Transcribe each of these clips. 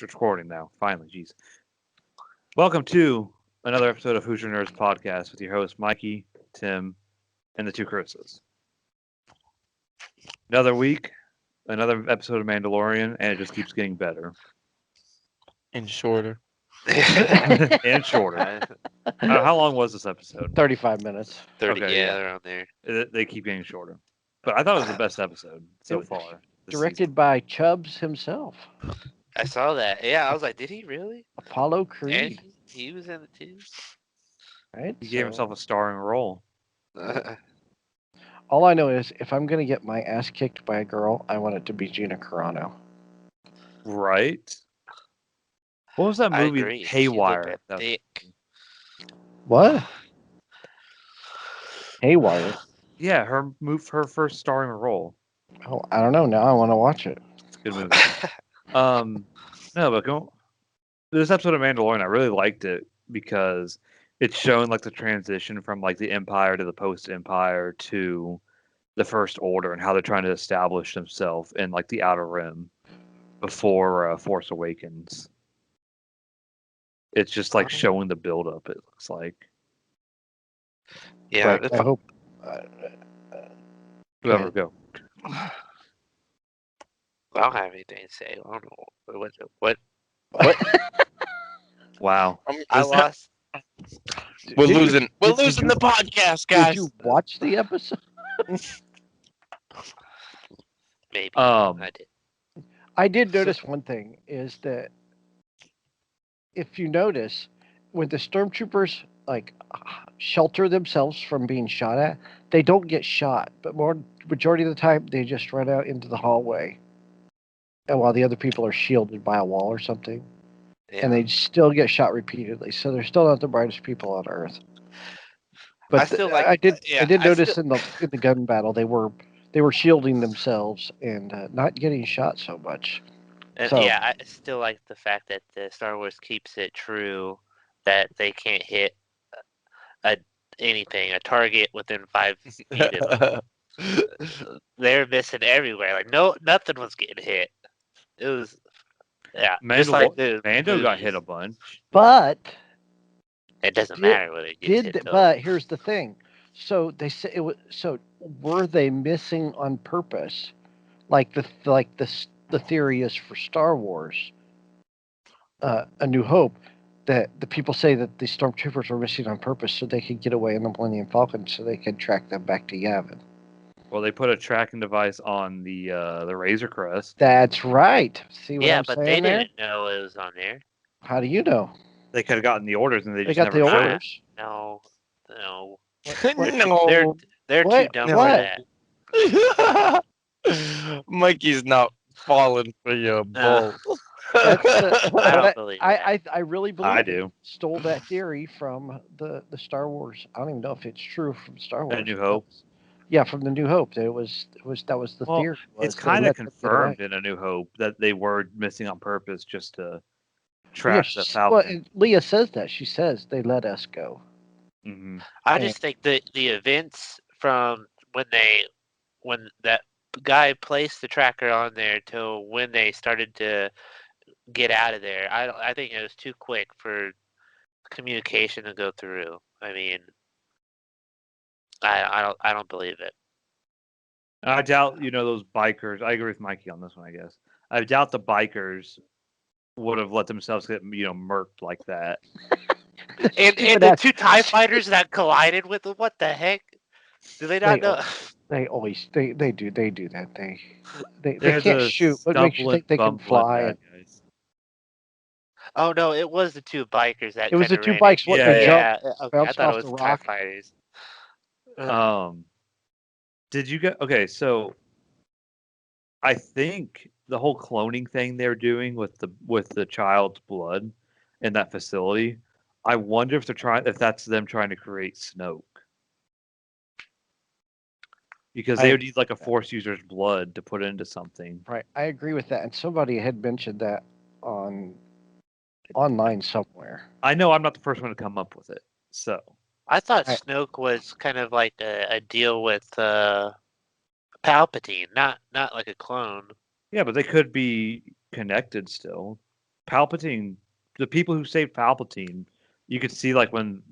It's recording now. Finally, jeez. Welcome to another episode of Hoosier Nerds podcast with your hosts Mikey, Tim, and the two Chris's. Another week, another episode of Mandalorian, and it just keeps getting better And shorter. and shorter. How long was this episode? 35 minutes. 30, Okay, yeah. around there. They keep getting shorter, but I thought it was the best episode so It- far. this Directed season. by Chubbs himself, I saw that. Yeah, I was like, did he really? Apollo And Creed. he was in it too. Right? He gave So, himself a starring role. all I know is if I'm going to get my ass kicked by a girl, I want it to be Gina Carano. Right? What was that I movie? agree. She Haywire. looked That was- thick. What? Haywire. Yeah, her first starring role. Oh, I don't know. Now I want to watch it. It's a good movie. No, but this episode of Mandalorian, I really liked it because it's showing like the transition from like the Empire to the post-Empire to the First Order and how they're trying to establish themselves in like the Outer Rim before Force Awakens. It's just like showing the build-up. It looks like Yeah, But I hope. whoever go. I don't have anything to say. I don't know what. Wow. I lost. We're Did you- losing. We're did losing you- the podcast, Did guys. you watch the episode? Maybe Um, I did. I did notice one thing is that if you notice, when the stormtroopers like shelter themselves from being shot at, they don't get shot. But majority of the time, they just run out into the hallway, and while the other people are shielded by a wall or something, Yeah. and they still get shot repeatedly. So they're still not the brightest people on Earth. But I still like- I did yeah, I notice still- in the gun battle they were shielding themselves and not getting shot so much. And So- yeah, I still like the fact that the Star Wars keeps it true that they can't hit a target within 5 feet of them. They're missing everywhere. Like nothing was getting hit. It was, yeah, just like the Mando got hit a movies. bunch. But It doesn't Did- matter whether it gets hit. though. but here's the thing. So they say it was. So were they missing on purpose? Like the theory is for Star Wars, A New Hope, that the people say that the stormtroopers were missing on purpose so they could get away in the Millennium Falcon, so they could track them back to Yavin. Well, they put a tracking device on the Razor Crest. That's right. See what yeah, I'm but saying they there? didn't know it was on there. How do you know? They could have gotten the orders and they They just got never the showed. orders. No, no, No. they're too What? dumb for What? that. Mikey's not falling for your bull. That's I don't believe that. I really believe I it. do. Stole that theory from the Star Wars. I don't even know if it's true from Star Wars. A New Hope. Yeah, from the New Hope. That was the Well, theory. It's was they kind of let them get away. confirmed in A New Hope that they were missing on purpose just to Yeah, track the well, Falcon. and Leah says that. She says they let us go. Hmm. I just think that the events from when that guy placed the tracker on there till when they started to get out of there, I think it was too quick for communication to go through. I mean, I don't believe it. I doubt, those bikers. I agree with Mikey on this one, I guess. I doubt the bikers would have let themselves get, murked like that. And Stupid the ass- two TIE fighters that collided with them, what the heck? Do they not They know? They always they do that. They They're can't the shoot. What makes you think they can stumbling fly? bad guys. Oh no, it was the two bikers that. It was the kinda two ran bikes. in- What Yeah, they yeah, jumped, okay, I bounced thought off it the was TIE rock. fighters. Did you get okay? So I think the whole cloning thing they're doing with the child's blood in that facility. I wonder if that's them trying to create Snoke. Because they I- would need like a Force user's blood to put into something. Right, I agree with that. And somebody had mentioned that online somewhere. I know I'm not the first one to come up with it. So I thought I- Snoke was kind of like a deal with Palpatine, not like a clone. yeah, but they could be connected still. Palpatine, the people who saved Palpatine, you could see like when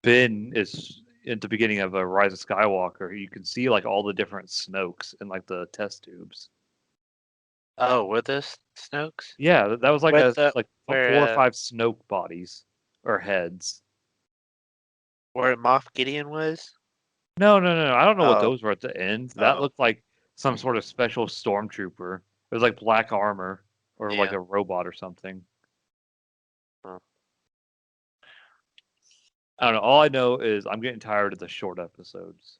Ben is at the beginning of a Rise of Skywalker, you can see like all the different Snokes in like the test tubes. Oh, were those Snokes? Yeah, that was like With the- like where, 4 or 5 Snoke bodies or heads. Where Moff Gideon was? No. I don't know what Oh. those were at the end. That Oh. looked like some sort of special stormtrooper. It was like black armor or like Yeah. a robot or something. Huh. I don't know. All I know is I'm getting tired of the short episodes.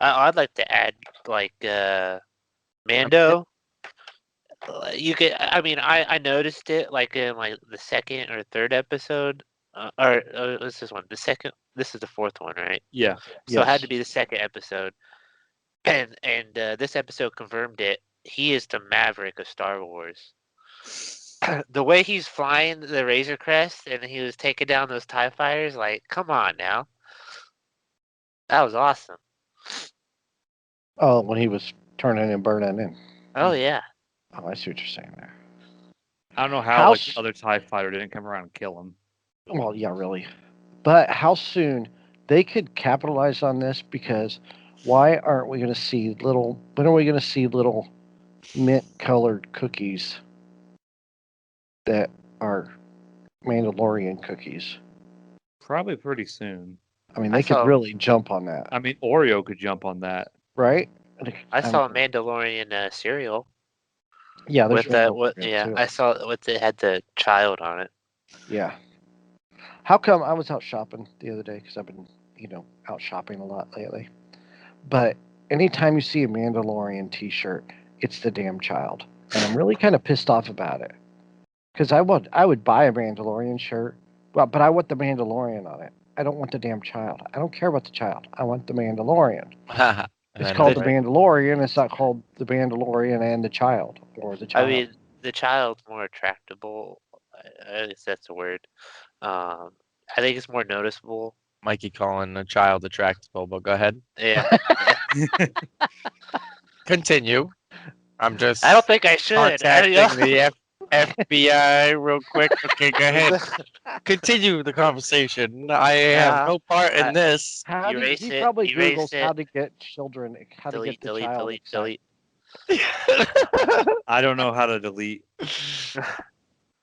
I'd like to add like Mando. You could. I mean, I noticed it like in like the second or third episode, or what's this one? The second. This is the fourth one, right? Yeah. So it had Yes. to be the second episode, and this episode confirmed it. He is the Maverick of Star Wars. The way he's flying the Razor Crest and he was taking down those TIE fighters, like, come on now. That was awesome. Oh, when he was turning and burning in. Oh yeah. Oh, I see what you're saying there. I don't know how How like s- the other TIE fighter didn't come around and kill him. Well, yeah, really. But how soon they could capitalize on this? Because why aren't we going to see little? When are we going to see little mint-colored cookies that are Mandalorian cookies? Probably pretty soon. I mean, I they could saw- really jump on that, I mean, Oreo could jump on that. right? I saw a Mandalorian cereal Yeah, there's with the Mandalorian yeah. too. I saw with it had the child on it. Yeah. How come I was out shopping the other day? Because I've been, out shopping a lot lately. But anytime you see a Mandalorian T-shirt, it's the damn child, and I'm really kind of pissed off about it. Because I would buy a Mandalorian shirt, well, but I want the Mandalorian on it. I don't want the damn child. I don't care about the child. I want the Mandalorian. It's called the Mandalorian. It's not called the Mandalorian and the child or the I child. mean, the child's more attractable. I guess that's the word. I think it's more noticeable. Mikey calling a child attractable, but go ahead. Yeah. Continue. I'm just I don't think I should. contacting the FBI real quick. Okay, go ahead. Continue the conversation. I have no part in this. How do erase he it, probably erase Googles it. how to get children, how to delete, get the delete, child delete, excited. delete. I don't know how to delete.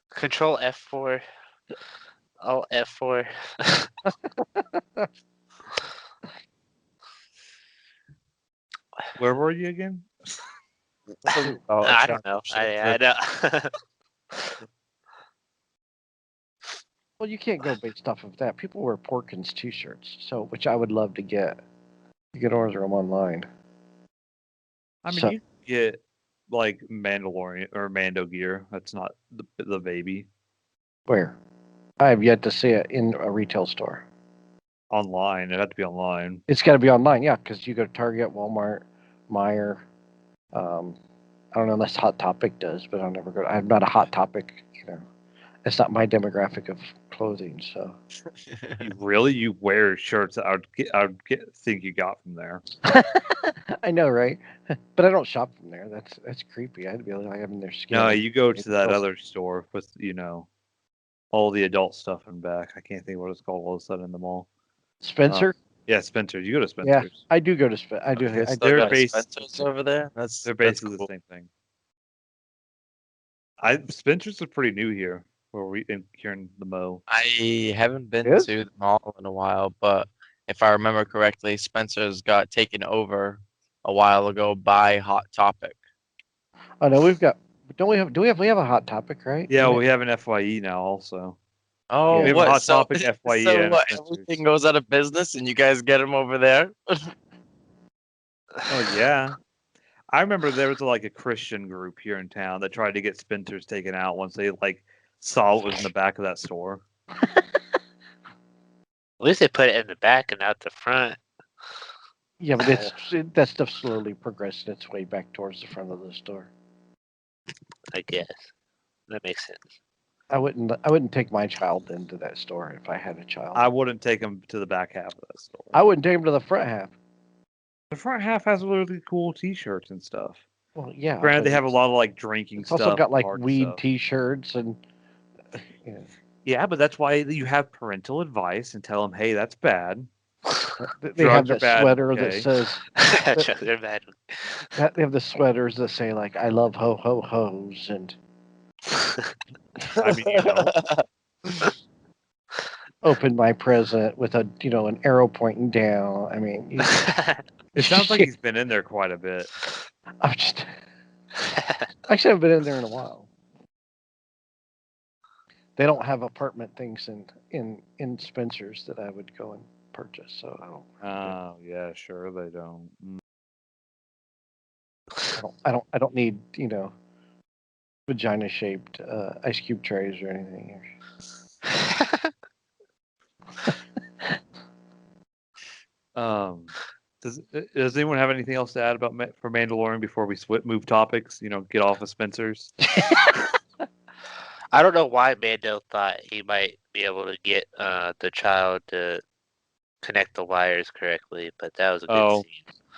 Control F4. Alt F4. Where were you again? Oh, I don't know. I know. Well, you can't go based off of that. People wear Porkins T-shirts, so which I would love to get. You can order them online. I mean, So- you can get like Mandalorian or Mando gear. That's not the baby Where? I have yet to see it in a retail store. online. It had to be online. It's got to be online, yeah, because you go to Target, Walmart, Meijer. I don't know unless Hot Topic does, but I'll never go. I'm not a Hot Topic, It's not my demographic of clothing, so. You wear shirts that think you got from there. I know, right? But I don't shop from there. That's creepy. I'd be like having their skin. No, you go to that Oh. other store with all the adult stuff in back. I can't think what it's called all of a sudden in the mall. Spencer. Yeah, Spencer's. You go to Yeah, Spencer's. I do go to Spencer. I do. Okay, I so do. they're got a based- Spencer's over there. That's Basically cool. the same thing. Spencer's is pretty new here, here in the Mo. I haven't been Is? to the mall in a while, but if I remember correctly, Spencer's got taken over a while ago by Hot Topic. Oh no, we've got. Don't we have? Do we have? We have a Hot Topic, right? Yeah, we have an FYE now also. Oh, We have a what? Hot So, Topic FYE so and what? Spencer's. Everything goes out of business, and you guys get them over there? Oh yeah. I remember there was like a Christian group here in town that tried to get Spencer's taken out once they saw what was in the back of that store. At least they put it in the back and not the front. Yeah, but that stuff slowly progressed its way back towards the front of the store. I guess that makes sense. I wouldn't take my child into that store if I had a child. I wouldn't take them to the back half of that store. I wouldn't take him to the front half. The front half has really cool T-shirts and stuff. Well, yeah. Granted, but they have a it's- lot of like drinking It's stuff. also got like party weed stuff. T-shirts and. You know, Yeah, but that's why you have parental advice and tell them, hey, that's bad. they have Drugs are that bad, sweater that okay. says. They're bad. They have the sweaters that say like "I love ho ho hos" and I mean, you know, open my present with a an arrow pointing down. I mean, it sounds like he's been in there quite a bit. I'm just. Actually, I haven't been in there in a while. They don't have apartment things in Spencer's that I would go and purchase, so I don't. Oh, yeah, sure, they don't. I don't need vagina shaped ice cube trays or anything. Does anyone have anything else to add about for Mandalorian before we move topics? Get off of Spencer's. I don't know why Mando thought he might be able to get the child to connect the wires correctly, but that was a good scene.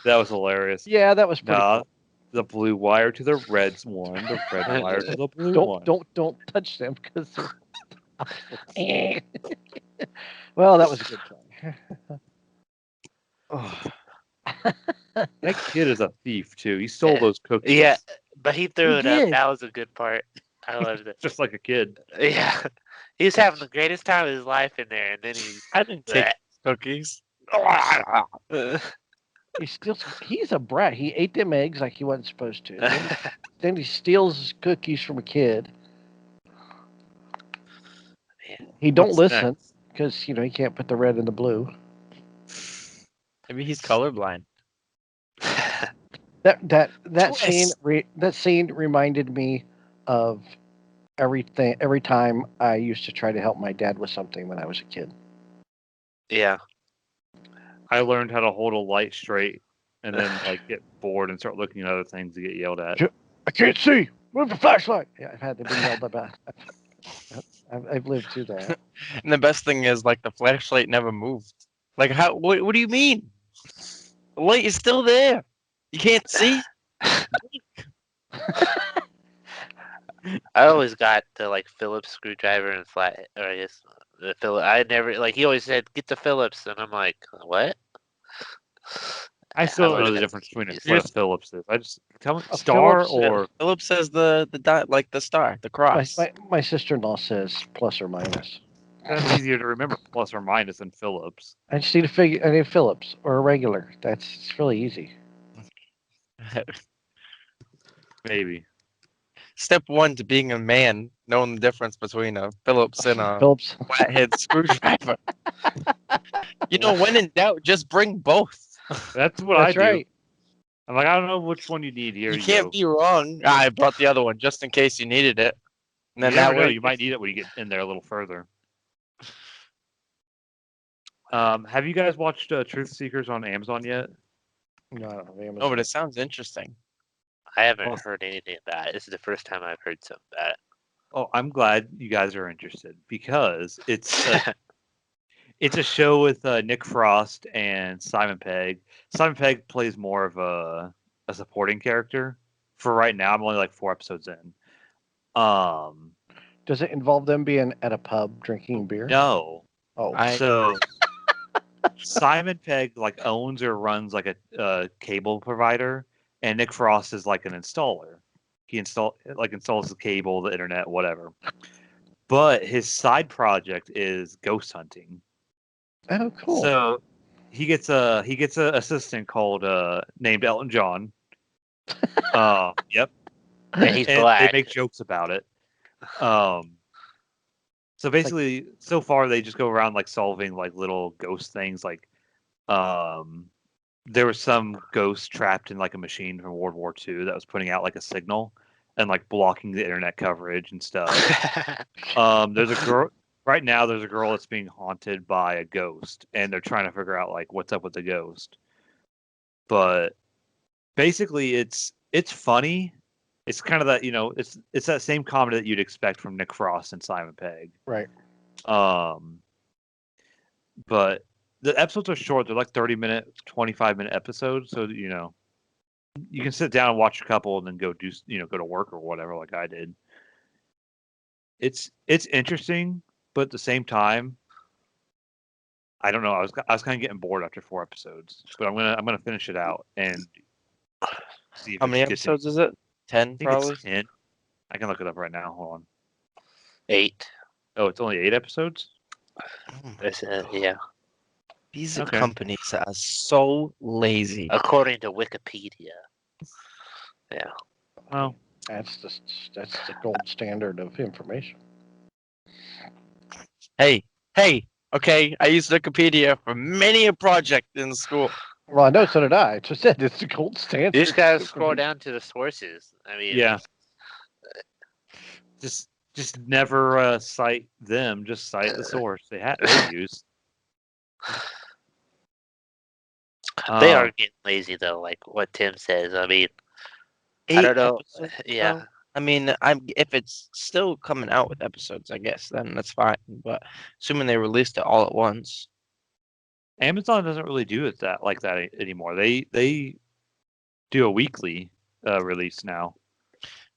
That was hilarious. Yeah, that was pretty cool. The blue wire to the red one, the red wire to the blue one. Don't touch them because they're. Well, that was a good try. That kid is a thief too. He stole those cookies. Yeah, but he threw He it up. did. That was a good part. I loved it. Just like a kid. Yeah, he was having the greatest time of his life in there, and then I didn't take cookies. He's a brat. He ate them eggs like he wasn't supposed to. Then he steals cookies from a kid. He don't What's listen next? because he can't put the red in the blue. Maybe he's colorblind. That scene Twist. that scene reminded me of everything. Every time I used to try to help my dad with something when I was a kid. Yeah. I learned how to hold a light straight and then get bored and start looking at other things to get yelled at. I can't see. Move the flashlight. Yeah, I've had to be yelled about. I've lived through that. And the best thing is, the flashlight never moved. How? What do you mean? The light is still there. You can't see. I always got the Phillips screwdriver and flat, or I guess the Phillips. I never he always said get the Phillips, and I'm like, what? I still don't know the difference between what a Phillips is. I just tell me star or Phillips says the dot, the star, the cross. My sister-in-law says plus or minus. That's easier to remember plus or minus than Phillips. I just need to figure. I need Phillips or a regular. It's really easy. Maybe. Step one to being a man, knowing the difference between a Phillips and a Phillips flathead screwdriver. When in doubt, just bring both. That's what I do. Right. I'm like, I don't know which one you need here. You can't be wrong. I brought the other one just in case you needed it. And then You never that know. way, You might need it when you get in there a little further. Have you guys watched Truth Seekers on Amazon yet? No, I don't have Amazon. No, but it sounds interesting. I haven't heard anything about it. This is the first time I've heard something about it. Oh, I'm glad you guys are interested because it's a show with Nick Frost and Simon Pegg. Simon Pegg plays more of a supporting character. For right now, I'm only 4 episodes in. Does it involve them being at a pub drinking beer? No. Oh, So Simon Pegg owns or runs a cable provider, and Nick Frost is an installer. He installs the cable, the internet, whatever. But his side project is ghost hunting. Oh, cool. So he gets a assistant called named Elton John. Yep. And he's and black. They make jokes about it. So basically, so far they just go around solving little ghost things. There was some ghost trapped in a machine from World War II that was putting out a signal and blocking the internet coverage and stuff. There's a girl right now. There's a girl that's being haunted by a ghost, and they're trying to figure out what's up with the ghost. But basically, it's funny. It's kind of that it's that same comedy that you'd expect from Nick Frost and Simon Pegg. Right. But the episodes are short. They're 30-minute, 25-minute episodes. So you can sit down and watch a couple and then go go to work or whatever, like I did. It's interesting, but at the same time, I don't know. I was kind of getting bored after 4 episodes, but I'm gonna finish it out and see if How it many gets any- episodes is it? 10, I think probably. it's 10. I can look it up right now. Hold on. 8. Oh, it's only 8 episodes. Yeah, These Okay. companies are so lazy. according to Wikipedia. Yeah. Well, That's the gold standard of information. Hey, okay, I used Wikipedia for many a project in school. Well, I know, so did I. Just said it's the gold standard. You just gotta of scroll information. down to the sources. I mean, yeah. Just never cite them. Just cite the source they use. they are getting lazy though. Like what Tim says. I mean, I don't know. Episodes, Yeah. though? I mean, if it's still coming out with episodes, I guess then that's fine. But assuming they released it all at once, Amazon doesn't really do it like that anymore. They do a weekly release now.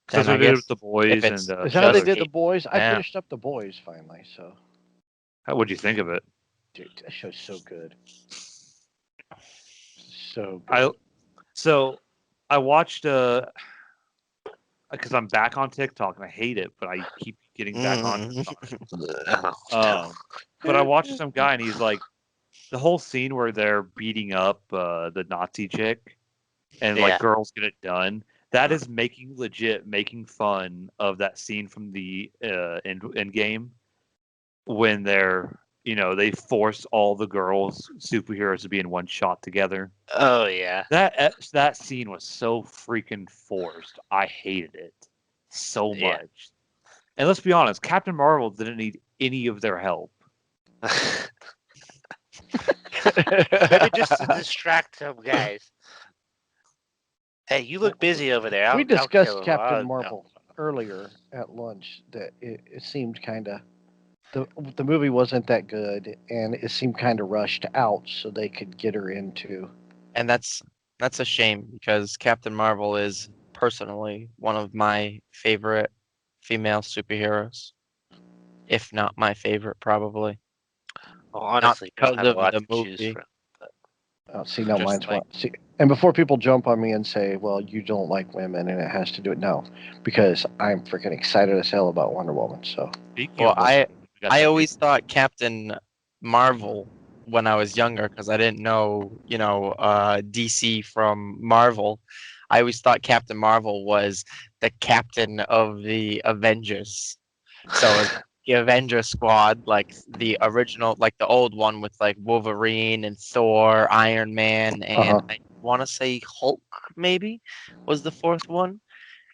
then Because I they did it guess with the boys if and it's Is that how they just- did the boys? I Yeah. finished up the boys finally. So, how would you think of it? dude, that show's so good. So good. I watched because I'm back on TikTok and I hate it, but I keep getting back on. But I watched some guy and he's like, the whole scene where they're beating up the Nazi chick and Yeah. like girls get it done. That is making fun of that scene from the end game when they're they force all the girls superheroes to be in one shot together. Oh yeah. That scene was so freaking forced. I hated it so Yeah. much. And let's be honest, Captain Marvel didn't need any of their help. Maybe just to distract some guys. Hey, you look busy over there. We I'll discussed kill him. Captain Marvel earlier at lunch. That it seemed kind of the movie wasn't that good, and it seemed kind of rushed out so they could get her into. and that's a shame because Captain Marvel is personally one of my favorite female superheroes, if not my favorite, probably. Well, honestly, because don't have a of lot the to choose movie. from. See, no, Just mine's like- one. See, and before people jump on me and say, "Well, you don't like women and it has to do it," no, because I'm freaking excited as hell about Wonder Woman. So Speaking Well, of Wonder Woman, we got I that always thought Captain Marvel when I was younger because I didn't know, DC from Marvel. I always thought Captain Marvel was the captain of the Avengers. So it's the Avenger Squad, like the original, like the old one with like Wolverine and Thor, Iron Man, and I want to say Hulk maybe was the fourth one.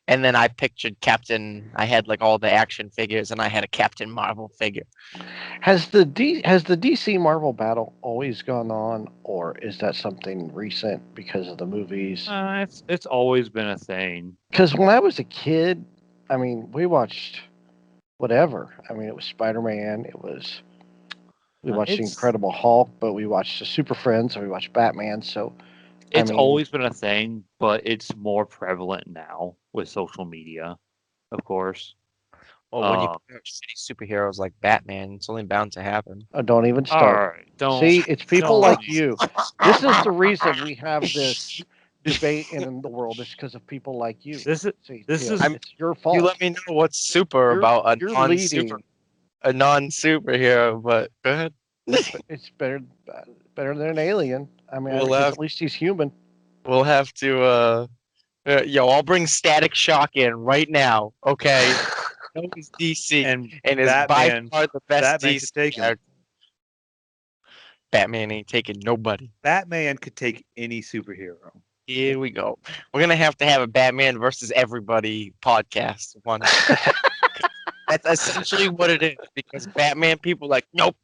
And then I pictured Captain. I had like all the action figures, and I had a Captain Marvel figure. has the DC Marvel battle always gone on, or is that something recent because of the movies? it's always been a thing. Because when I was a kid, I mean, we watched whatever. I mean, it was Spider-Man. We watched the It's- Incredible Hulk, but we watched the Super Friends, and we watched Batman. So It's mean- always been a thing, but it's more prevalent now with social media, of course. Well, when you put out shitty superheroes like Batman, it's only bound to happen. don't even All start. right, don't See, it's people don't- like you. This is the reason we have this debate in the world. It's because of people like you. This is See, this Tim, is- it's your fault. You let me know what's super You're- about a you're non-super leading. a non-superhero, but go ahead. It's better than an alien. I mean, We'll because have- at least he's human. We'll have to I'll bring Static Shock in right now. Okay. No, he's DC and and is Batman. by far the best Batman DC could take him. character. Batman ain't taking nobody. Batman could take any superhero. Here we go. We're gonna have a Batman versus everybody podcast one. That's essentially what it is because Batman people are like, nope,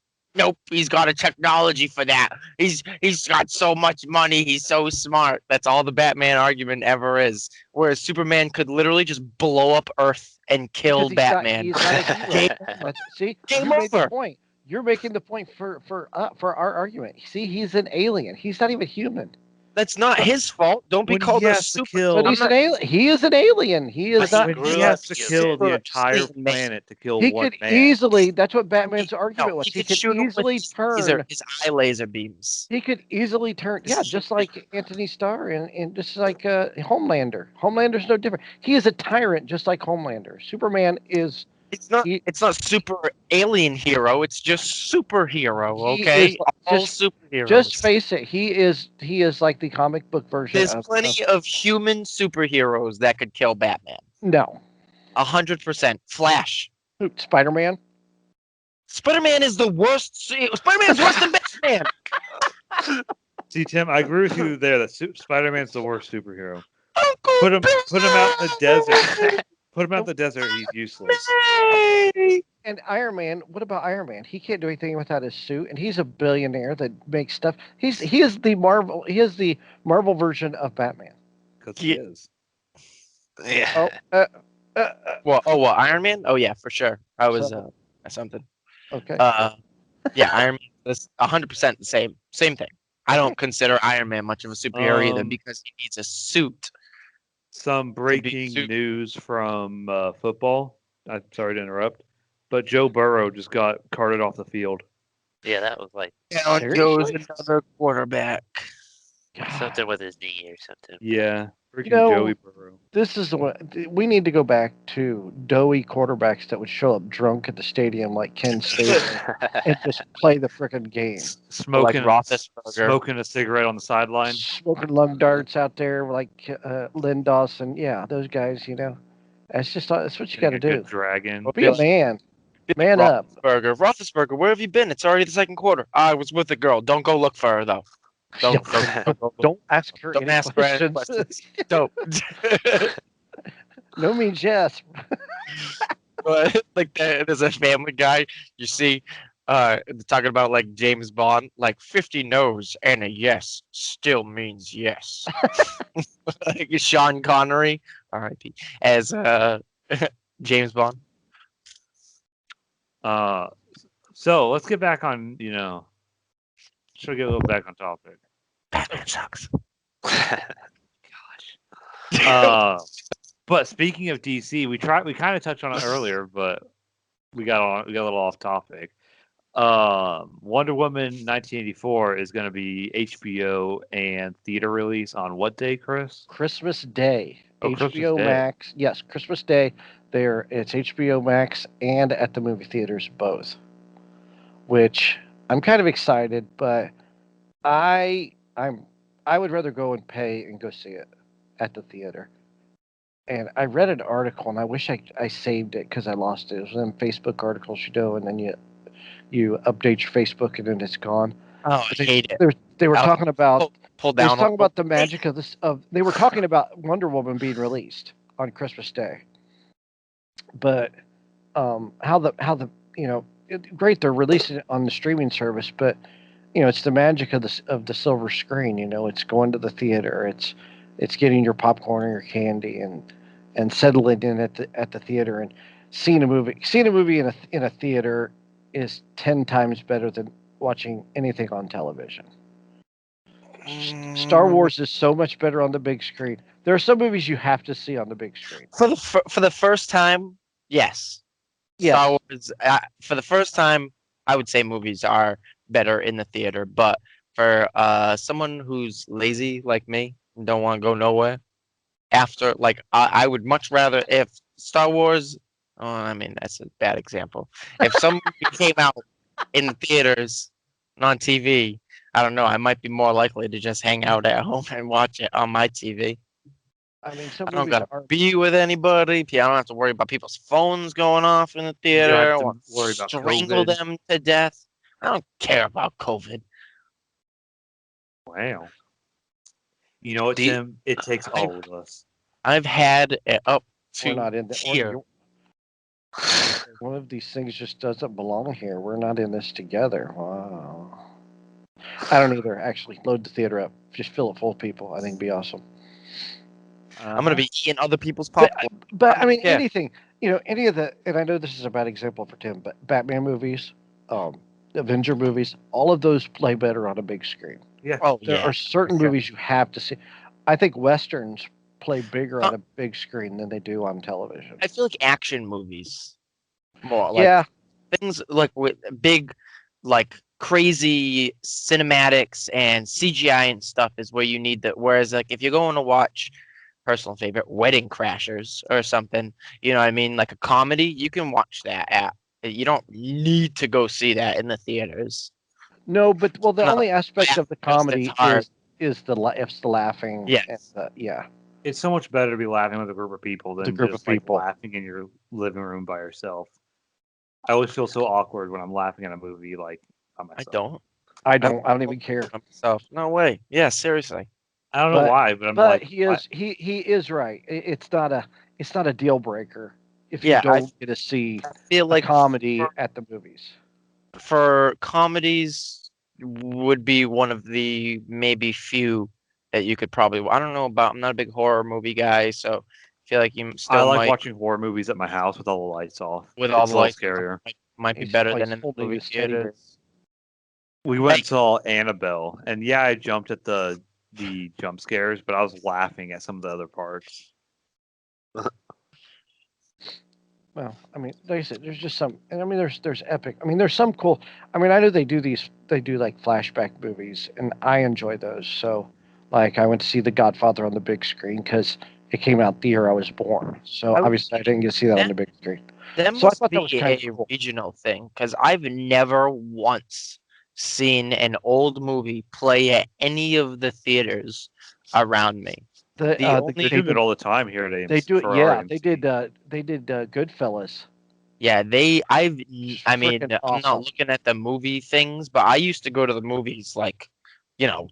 he's got a technology for that. He's got so much money. He's so smart. That's all the Batman argument ever is. Whereas Superman could literally just blow up Earth and kill Because Batman. He's not a hero. See, Game you made the over. point. You're making the point for our argument. See, he's an alien. He's not even human. That's not his fault. Don't be When called he a has to super. kill, But I'm he's not- an alien. He is an alien. He is But he not. when grew he up has to to kill kill the super entire Saiyan man. planet to kill He one could man. easily. That's what Batman's argument was. He He could could shoot him with easily his turn. laser, his eye laser beams. He could easily turn. Yeah, just like Anthony Starr and just like Homelander. Homelander's no different. He is a tyrant, just like Homelander. Superman is. It's not. He- It's not super alien hero. It's just superhero. He Okay, is all just- superheroes. Just face it. He is like the comic book version There's of. plenty of human superheroes that could kill Batman. No, 100%. Flash. Spider-Man. Spider-Man is the worst. Spider-Man's worse than Batman. See, Tim, I agree with you there that Spider-Man's the worst superhero. Uncle Put him out in the Ben! desert. Put him out in the desert. He's useless. Hey! And Iron Man, what about Iron Man? He can't do anything without his suit, and he's a billionaire that makes stuff. He is the Marvel version of Batman. Because he Yeah. is. Yeah. Oh, What? Oh, what? Iron Man? Oh yeah, for sure. I was So- something. okay. Yeah, Iron Man is 100% the same thing. I don't consider Iron Man much of a superhero either because he needs a suit. Some breaking super- news from football. I'm sorry to interrupt, but Joe Burrow just got carted off the field. Yeah, that was like Down Seriously? goes another quarterback. something with his knee or something. Yeah, freaking know, Joey Burrow. This is the one we need to go back to doughy quarterbacks that would show up drunk at the stadium like Ken Stadium and just play the frickin' game. Smoking, Roethlisberger. smoking a cigarette on the sideline. Smoking lung darts out there like Lynn Dawson. Yeah, those guys, That's what you got to Getting a do. good dragon. Be a man. Man up. Roethlisberger, where have you been? It's already the second quarter. I was with a girl. Don't go look for her though. Don't ask her Don't any ask her any questions. questions. Don't. No means yes. But like there's a Family Guy. You see, talking about like James Bond, like 50 no's and a yes still means yes. Like Sean Connery, R.I.P. as James Bond. So let's get back on. Should get a little back on topic. Batman sucks. But speaking of DC, we kind of touched on it earlier, but we got a little off topic. Wonder Woman 1984 is going to be HBO and theater release on what day, Chris? Christmas Day. Oh, Christmas HBO Day. Max. Yes, Christmas Day. It's HBO Max and at the movie theaters both. Which I'm kind of excited, but I would rather go and pay and go see it at the theater. And I read an article, and I wish I saved it because I lost it. It was in Facebook articles, and then you update your Facebook and then it's gone. Oh, I hate it. They were talking about Pull they were down. talking about the magic of this. They were talking about Wonder Woman being released on Christmas Day, but how the great they're releasing it on the streaming service, but it's the magic of the silver screen. It's going to the theater. It's getting your popcorn or your candy and settling in at the theater and seeing a movie. Seeing a movie in a theater is 10 times better than watching anything on television. Star Wars is so much better on the big screen. There are some movies you have to see on the big screen. For the first time, yes. Yes. Star Wars. For the first time, I would say movies are better in the theater. But for someone who's lazy like me and don't want to go nowhere, I would much rather if Star Wars. Oh, I mean that's a bad example. If some movie came out in the theaters and on TV, I don't know. I might be more likely to just hang out at home and watch it on my TV. I mean, some I don't movies gotta are. be with anybody. I don't have to worry about people's phones going off in the theater. have I to don't want worry about strangle COVID. them to death. I don't care about COVID. Wow. You know what, Tim? It takes all of us. I've had it up We're to not in that. here. One of these things just doesn't belong here. We're not in this together. Wow. I don't either. Actually, load the theater up. Just fill it full of people. I think it'd be awesome. I'm gonna be eating other people's popcorn. But I mean, Yeah. anything. Any of the. And I know this is a bad example for Tim, but Batman movies. Avenger movies, all of those play better on a big screen. Yeah. Oh There yeah. are certain for sure. movies you have to see. I think westerns play bigger Huh. on a big screen than they do on television. I feel like action movies more like Yeah, things like with big, like crazy cinematics and CGI and stuff is where you need that. Whereas like if you're going to watch personal favorite Wedding Crashers or something, you know what I mean, like a comedy, you can watch that at. You don't need to go see that in the theaters. no, but well, the No, only aspect of the just it's comedy hard. is it's the laughing. Yes. And yeah, It's so much better to be laughing with a group of people the than group of just like people. laughing in your living room by yourself. I always feel so awkward when I'm laughing at a movie like by I myself. don't. I don't even care. Myself. No way. Yeah, seriously. I don't know But why, but I'm but like, he is right. It's not a deal breaker if you Yeah, I don't get to see feel a like comedy at the movies. for comedies would be one of the maybe few that you could probably. I don't know about. I'm not a big horror movie guy, so I feel like you I still like might, watching horror movies at my house with all the lights off. with all It's the a little lights, scarier. might be He's better like than in the holding movie his teddy bear. theaters. We went Like- and saw Annabelle, and yeah, I jumped at the jump scares, but I was laughing at some of the other parts. Well, I mean, like I said, there's just some, and I mean, there's epic. I mean, there's some cool. I mean, I know they do like flashback movies, and I enjoy those. So, like, I went to see The Godfather on the big screen because it came out the year I was born. So I- obviously, I didn't get to see that on the big screen. That So I must thought that be was kind a of cool. regional thing because I've never once seen an old movie play at any of the theaters around me. The They only do it all the time here at AMC. They do it. for Yeah, our they AMC. did Goodfellas. Yeah, I mean, Freaking I'm not awesome. looking at the movie things, but I used to go to the movies like,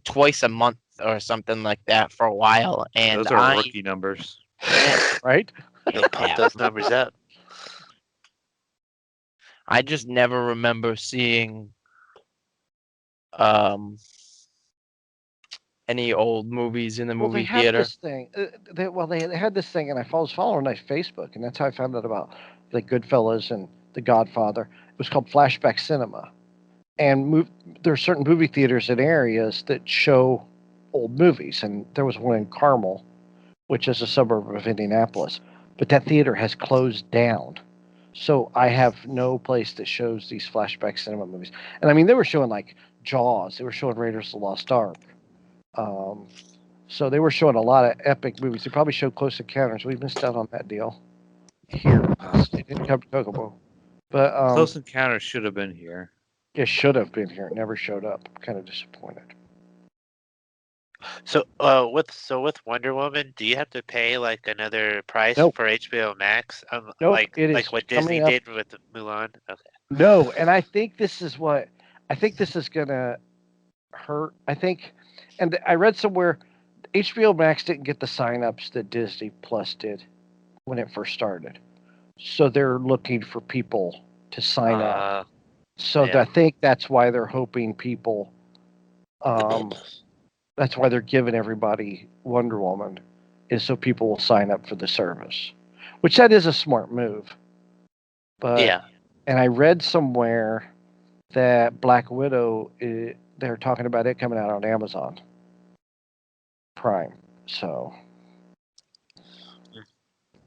twice a month or something like that for a while, and Those are rookie numbers. Right? You'll pump those numbers up. I just never remember seeing um any old movies in the Well, they movie had theater. this thing. They had this thing, and I was following on Facebook, and that's how I found out about like Goodfellas and The Godfather. It was called Flashback Cinema, and there are certain movie theaters in areas that show old movies, and there was one in Carmel, which is a suburb of Indianapolis, but that theater has closed down. So I have no place that shows these Flashback Cinema movies, and I mean they were showing like Jaws, they were showing Raiders of the Lost Ark. Um, so they were showing a lot of epic movies. They probably showed Close Encounters. We missed out on that deal here. They didn't come to Kokomo. But Close Encounters should have been here. it should have been here. It never showed up. I'm kind of disappointed. So, with Wonder Woman, do you have to pay like another price Nope. for HBO Max? Nope, Like it like is what coming Disney up. did with Mulan. Okay. No, and I think this is gonna hurt. I think, and I read somewhere HBO Max didn't get the signups that Disney Plus did when it first started. So they're looking for people to sign up. So yeah. I think that's why they're hoping people. That's why they're giving everybody Wonder Woman, is so people will sign up for the service, which that is a smart move. But Yeah. and I read somewhere that Black Widow, they're talking about it coming out on Amazon Prime. So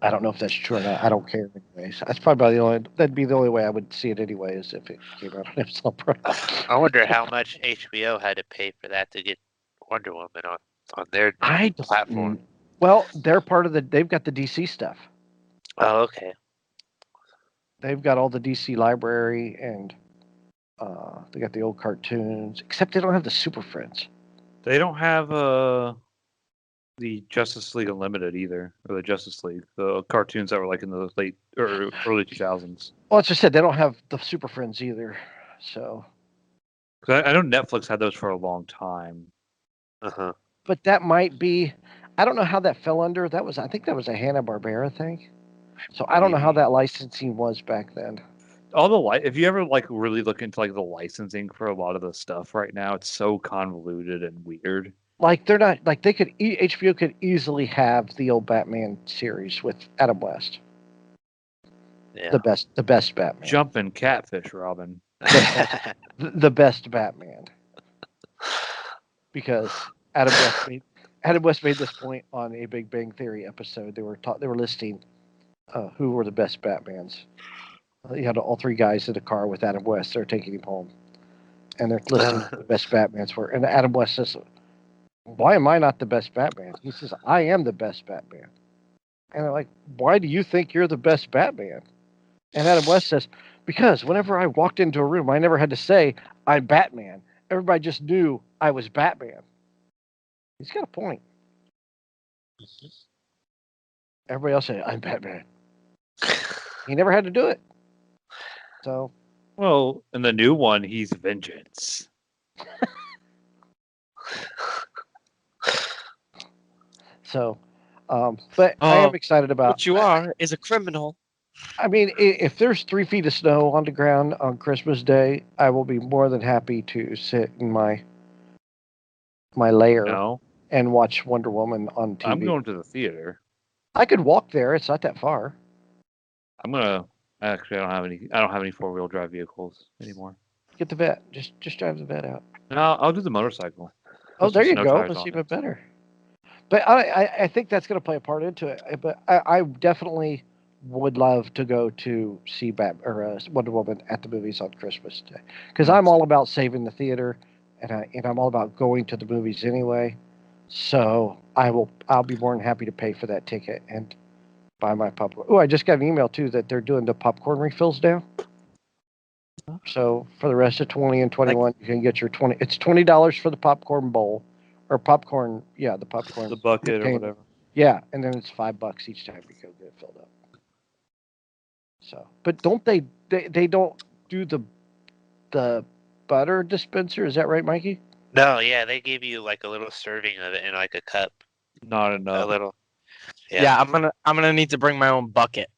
I don't know if that's true or not. I don't care anyways. That's probably that'd be the only way I would see it anyway, is if it came out on Amazon Prime. I wonder how much HBO had to pay for that to get Wonder Woman on their platform. Well, they're part of they've got the DC stuff. Oh, okay. They've got all the DC library, and they got the old cartoons, except they don't have the Super Friends. They don't have the Justice League Unlimited either, or the Justice League, the cartoons that were like in the late or early 2000s. Well, as I said, they don't have the Super Friends either. So, Because I know Netflix had those for a long time. Uh-huh. but that might be. I don't know how that fell under. I think that was a Hanna-Barbera thing. So I don't know how that licensing was back then. If you ever like really look into like the licensing for a lot of the stuff right now, it's so convoluted and weird. Like they're not like they could HBO could easily have the old Batman series with Adam West. Yeah. The best Batman. Jumping catfish, Robin. the best Batman, because Adam West made this point on a Big Bang Theory episode. They were listing who were the best Batmans. You had all three guys in the car with Adam West. They're taking him home, and they're listing who the best Batmans were. And Adam West says, "Why am I not the best Batman?" He says, "I am the best Batman." And they're like, "Why do you think you're the best Batman?" And Adam West says, "Because whenever I walked into a room, I never had to say I'm Batman. Everybody just knew I was Batman." He's got a point. Everybody else said, "I'm Batman." He never had to do it. So, Well, in the new one, he's Vengeance. but I am excited about. What you are is a criminal. I mean, if there's 3 feet of snow on the ground on Christmas Day, I will be more than happy to sit in my lair No, and watch Wonder Woman on TV. I'm going to the theater. I could walk there. It's not that far. I'm gonna. Actually, I don't have any 4-wheel drive vehicles anymore. Get the vet. Just drive the vet out. No, I'll do the motorcycle. Oh, Put there some you snow go. tires That's on even it. better. But I think that's going to play a part into it. But I definitely would love to go to see Wonder Woman at the movies on Christmas Day, because I'm all about saving the theater, and I'm all about going to the movies anyway. So I'll be more than happy to pay for that ticket and buy my popcorn. Oh, I just got an email too that they're doing the popcorn refills now. So for the rest of 20 and 21, you can get your 20. It's $20 for the popcorn bowl, or popcorn. Yeah, the popcorn. The bucket or container. whatever. Yeah, and then it's $5 each time you go get it filled up. So, but don't they don't do the butter dispenser? Is that right, Mikey? No, yeah, they give you like a little serving of it in like a cup. Not A enough. little. Yeah, I'm gonna need to bring my own bucket.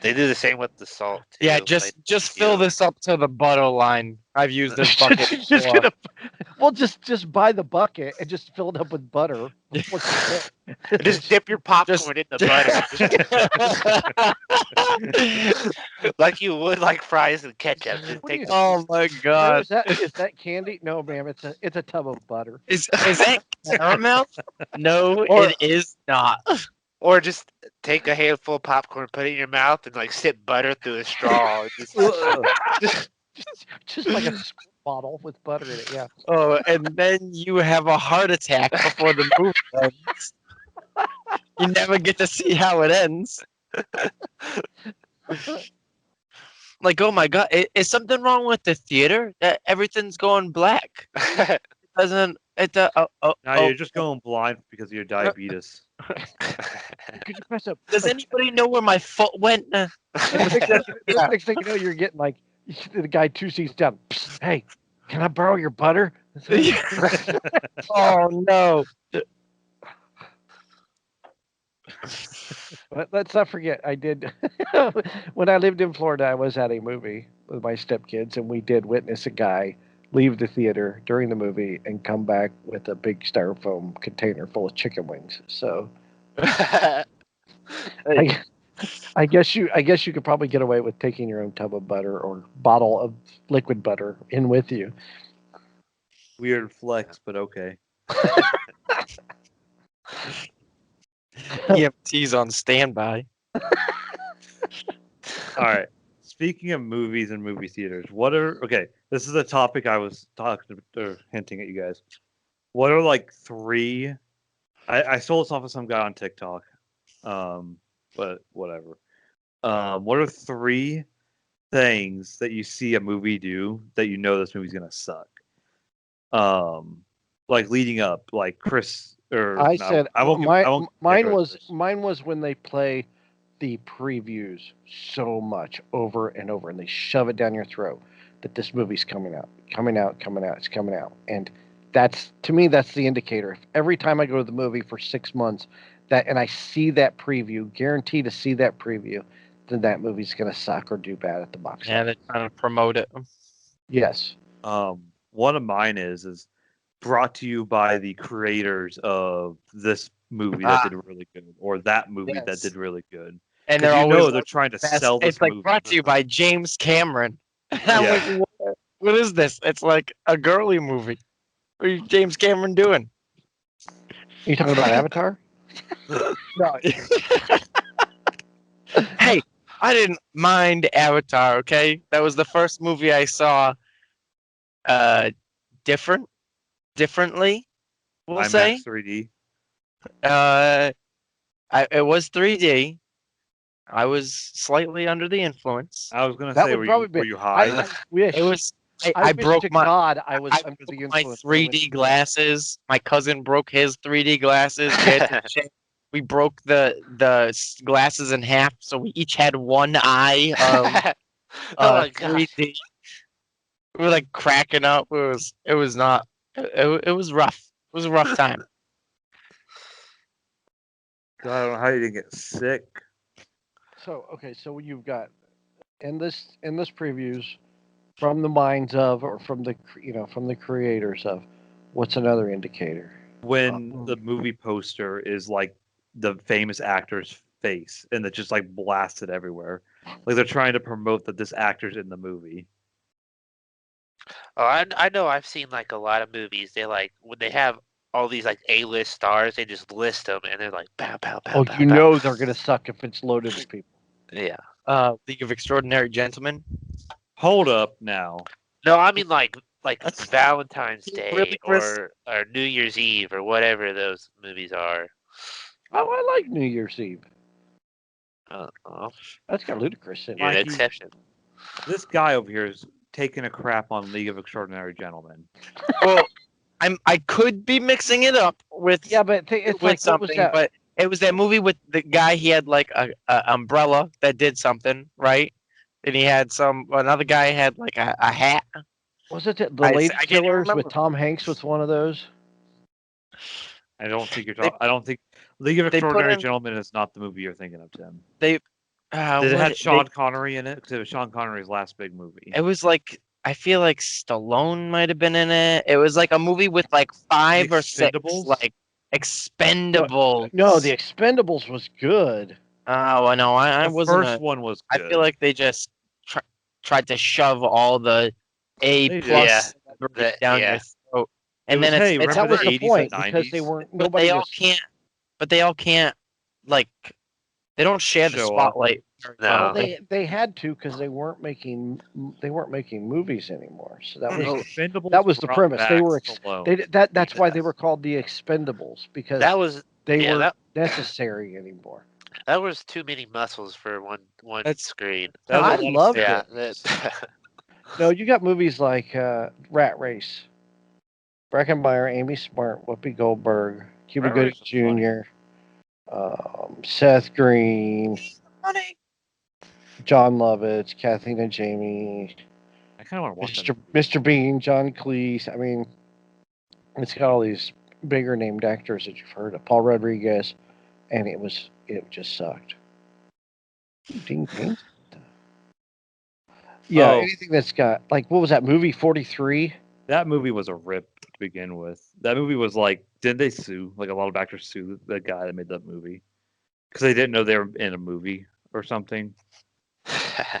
They do the same with the salt. Too. Yeah, Like, just fill this up to the butter line. I've used this bucket before. Just buy the bucket and just fill it up with butter. just dip your popcorn in the butter, like you would like fries and ketchup. Just take Oh my god! Is that candy? No, ma'am. It's a tub of butter. Is that caramel? No, it is not. Or just take a handful of popcorn, put it in your mouth, and like sip butter through a straw. Just like a bottle with butter in it. Yeah. Oh, and then you have a heart attack before the movie ends. You never get to see how it ends. Like, oh my god, is something wrong with the theater? That everything's going black. It doesn't. You're just going blind because of your diabetes. Could you press up? Does anybody know where my foot went? Next thing you know, you're getting like the guy 2 seats down. Hey, can I borrow your butter? Oh no! But let's not forget, I did when I lived in Florida. I was at a movie with my stepkids, and we did witness a guy leave the theater during the movie and come back with a big styrofoam container full of chicken wings. So, I guess you could probably get away with taking your own tub of butter or bottle of liquid butter in with you. Weird flex, but okay. EMT's on standby. All right. Speaking of movies and movie theaters, this is a topic I was hinting at you guys. What are like 3? I stole this off of some guy on TikTok, but whatever. What are 3 things that you see a movie do that you know this movie's gonna suck? Like leading up, like Chris. Mine was when they play the previews so much over and over, and they shove it down your throat that this movie's coming out, it's coming out, and that's, to me, that's the indicator. If every time I go to the movie for 6 months, and I see that preview, guaranteed to see that preview, then that movie's gonna suck or do bad at the box office. Yeah, they're trying to promote it. Yes. One of mine is brought to you by the creators of this movie that did really good, or that movie that did really good. And they're trying to sell this It's like movie. brought to you by James Cameron. And I'm Yeah. like, what is this? It's like a girly movie. What are you, James Cameron doing? You talking about Avatar? No. Hey, I didn't mind Avatar. Okay, that was the first movie I saw. Uh, differently. We'll say. IMAX 3D. Uh, it was 3D. I was slightly under the influence. I was gonna That say, would probably were be. you high? I wish. It was. I I wish broke to my. God I was I under the broke my influence. when I went 3D to bed. glasses. My cousin broke his 3D glasses. We, had to change- we broke the glasses in half, so we each had one eye of Oh my gosh. 3D. We were like cracking up. It was not. It was rough. It was a rough time. God, I don't know how you didn't get sick. So okay, so you've got in this previews from the minds of, or from the from the creators of, what's another indicator? When the movie poster is like the famous actor's face and it's just like blasted everywhere. Like they're trying to promote that this actor's in the movie. Oh, I know I've seen like a lot of movies. They like when they have all these like A-list stars, they just list them and they're like pow pow pow Oh, pow you pow. know they're gonna suck if it's loaded with people. Yeah. League of Extraordinary Gentlemen. Hold up now. No, I mean like That's Valentine's Day really, Chris? or New Year's Eve or whatever those movies are. Oh, I like New Year's Eve. Oh, That's got Ludacris in it. you're an Mikey. exception. This guy over here is taking a crap on League of Extraordinary Gentlemen. Well, I could be mixing it up with Yeah, but it's with like, what was something, that? but it was that movie with the guy. He had like a umbrella that did something, right? And he had another guy had like a hat. Was it the I Lady can't even Killers with remember. Tom Hanks? Was one of those? I don't think you're They- talking. I don't think League of they put Extraordinary in- Gentlemen is not the movie you're thinking of, Tim. They Did it what- have Sean Connery in it? Because it was Sean Connery's last big movie. it was like I feel like Stallone might have been in it. It was like a movie with like 5 or 6 Expendables? like Expendables. No, the Expendables was good. Oh, I know. I The wasn't. first one was I good. feel like they just tried to shove all the A They did. plus Yeah, celebrities down your throat, It and was, then hey, it's remember That was the the 80s point and because they 90s? weren't. but Nobody they all was. can't. But they all can't like they don't share the Show off. spotlight. very No. well. Well, they had to because they weren't making movies anymore. So that The was Expendables that was the brought premise. back They were Stallone. that's why they were called the Expendables, because That was they yeah, weren't necessary anymore. that was too many muscles for one That's- screen. That was I a lot of loved Yeah. it. that- No, you got movies like Rat Race, Breckenmeyer, Amy Smart, Whoopi Goldberg, Cuba Rat Gooding Race was funny. Jr., Seth Green, Funny. John Lovitz, Kathleen and Jamie, I kind of want to watch Mr. Bean, John Cleese. I mean, it's got all these bigger named actors that you've heard of. Paul Rodriguez, and it just sucked. Ding, ding. Yeah, Oh. anything that's got, like, what was that movie, 43? That movie was a rip to begin with. That movie was like, didn't they sue? Like a lot of actors sue the guy that made that movie because they didn't know they were in a movie or something. I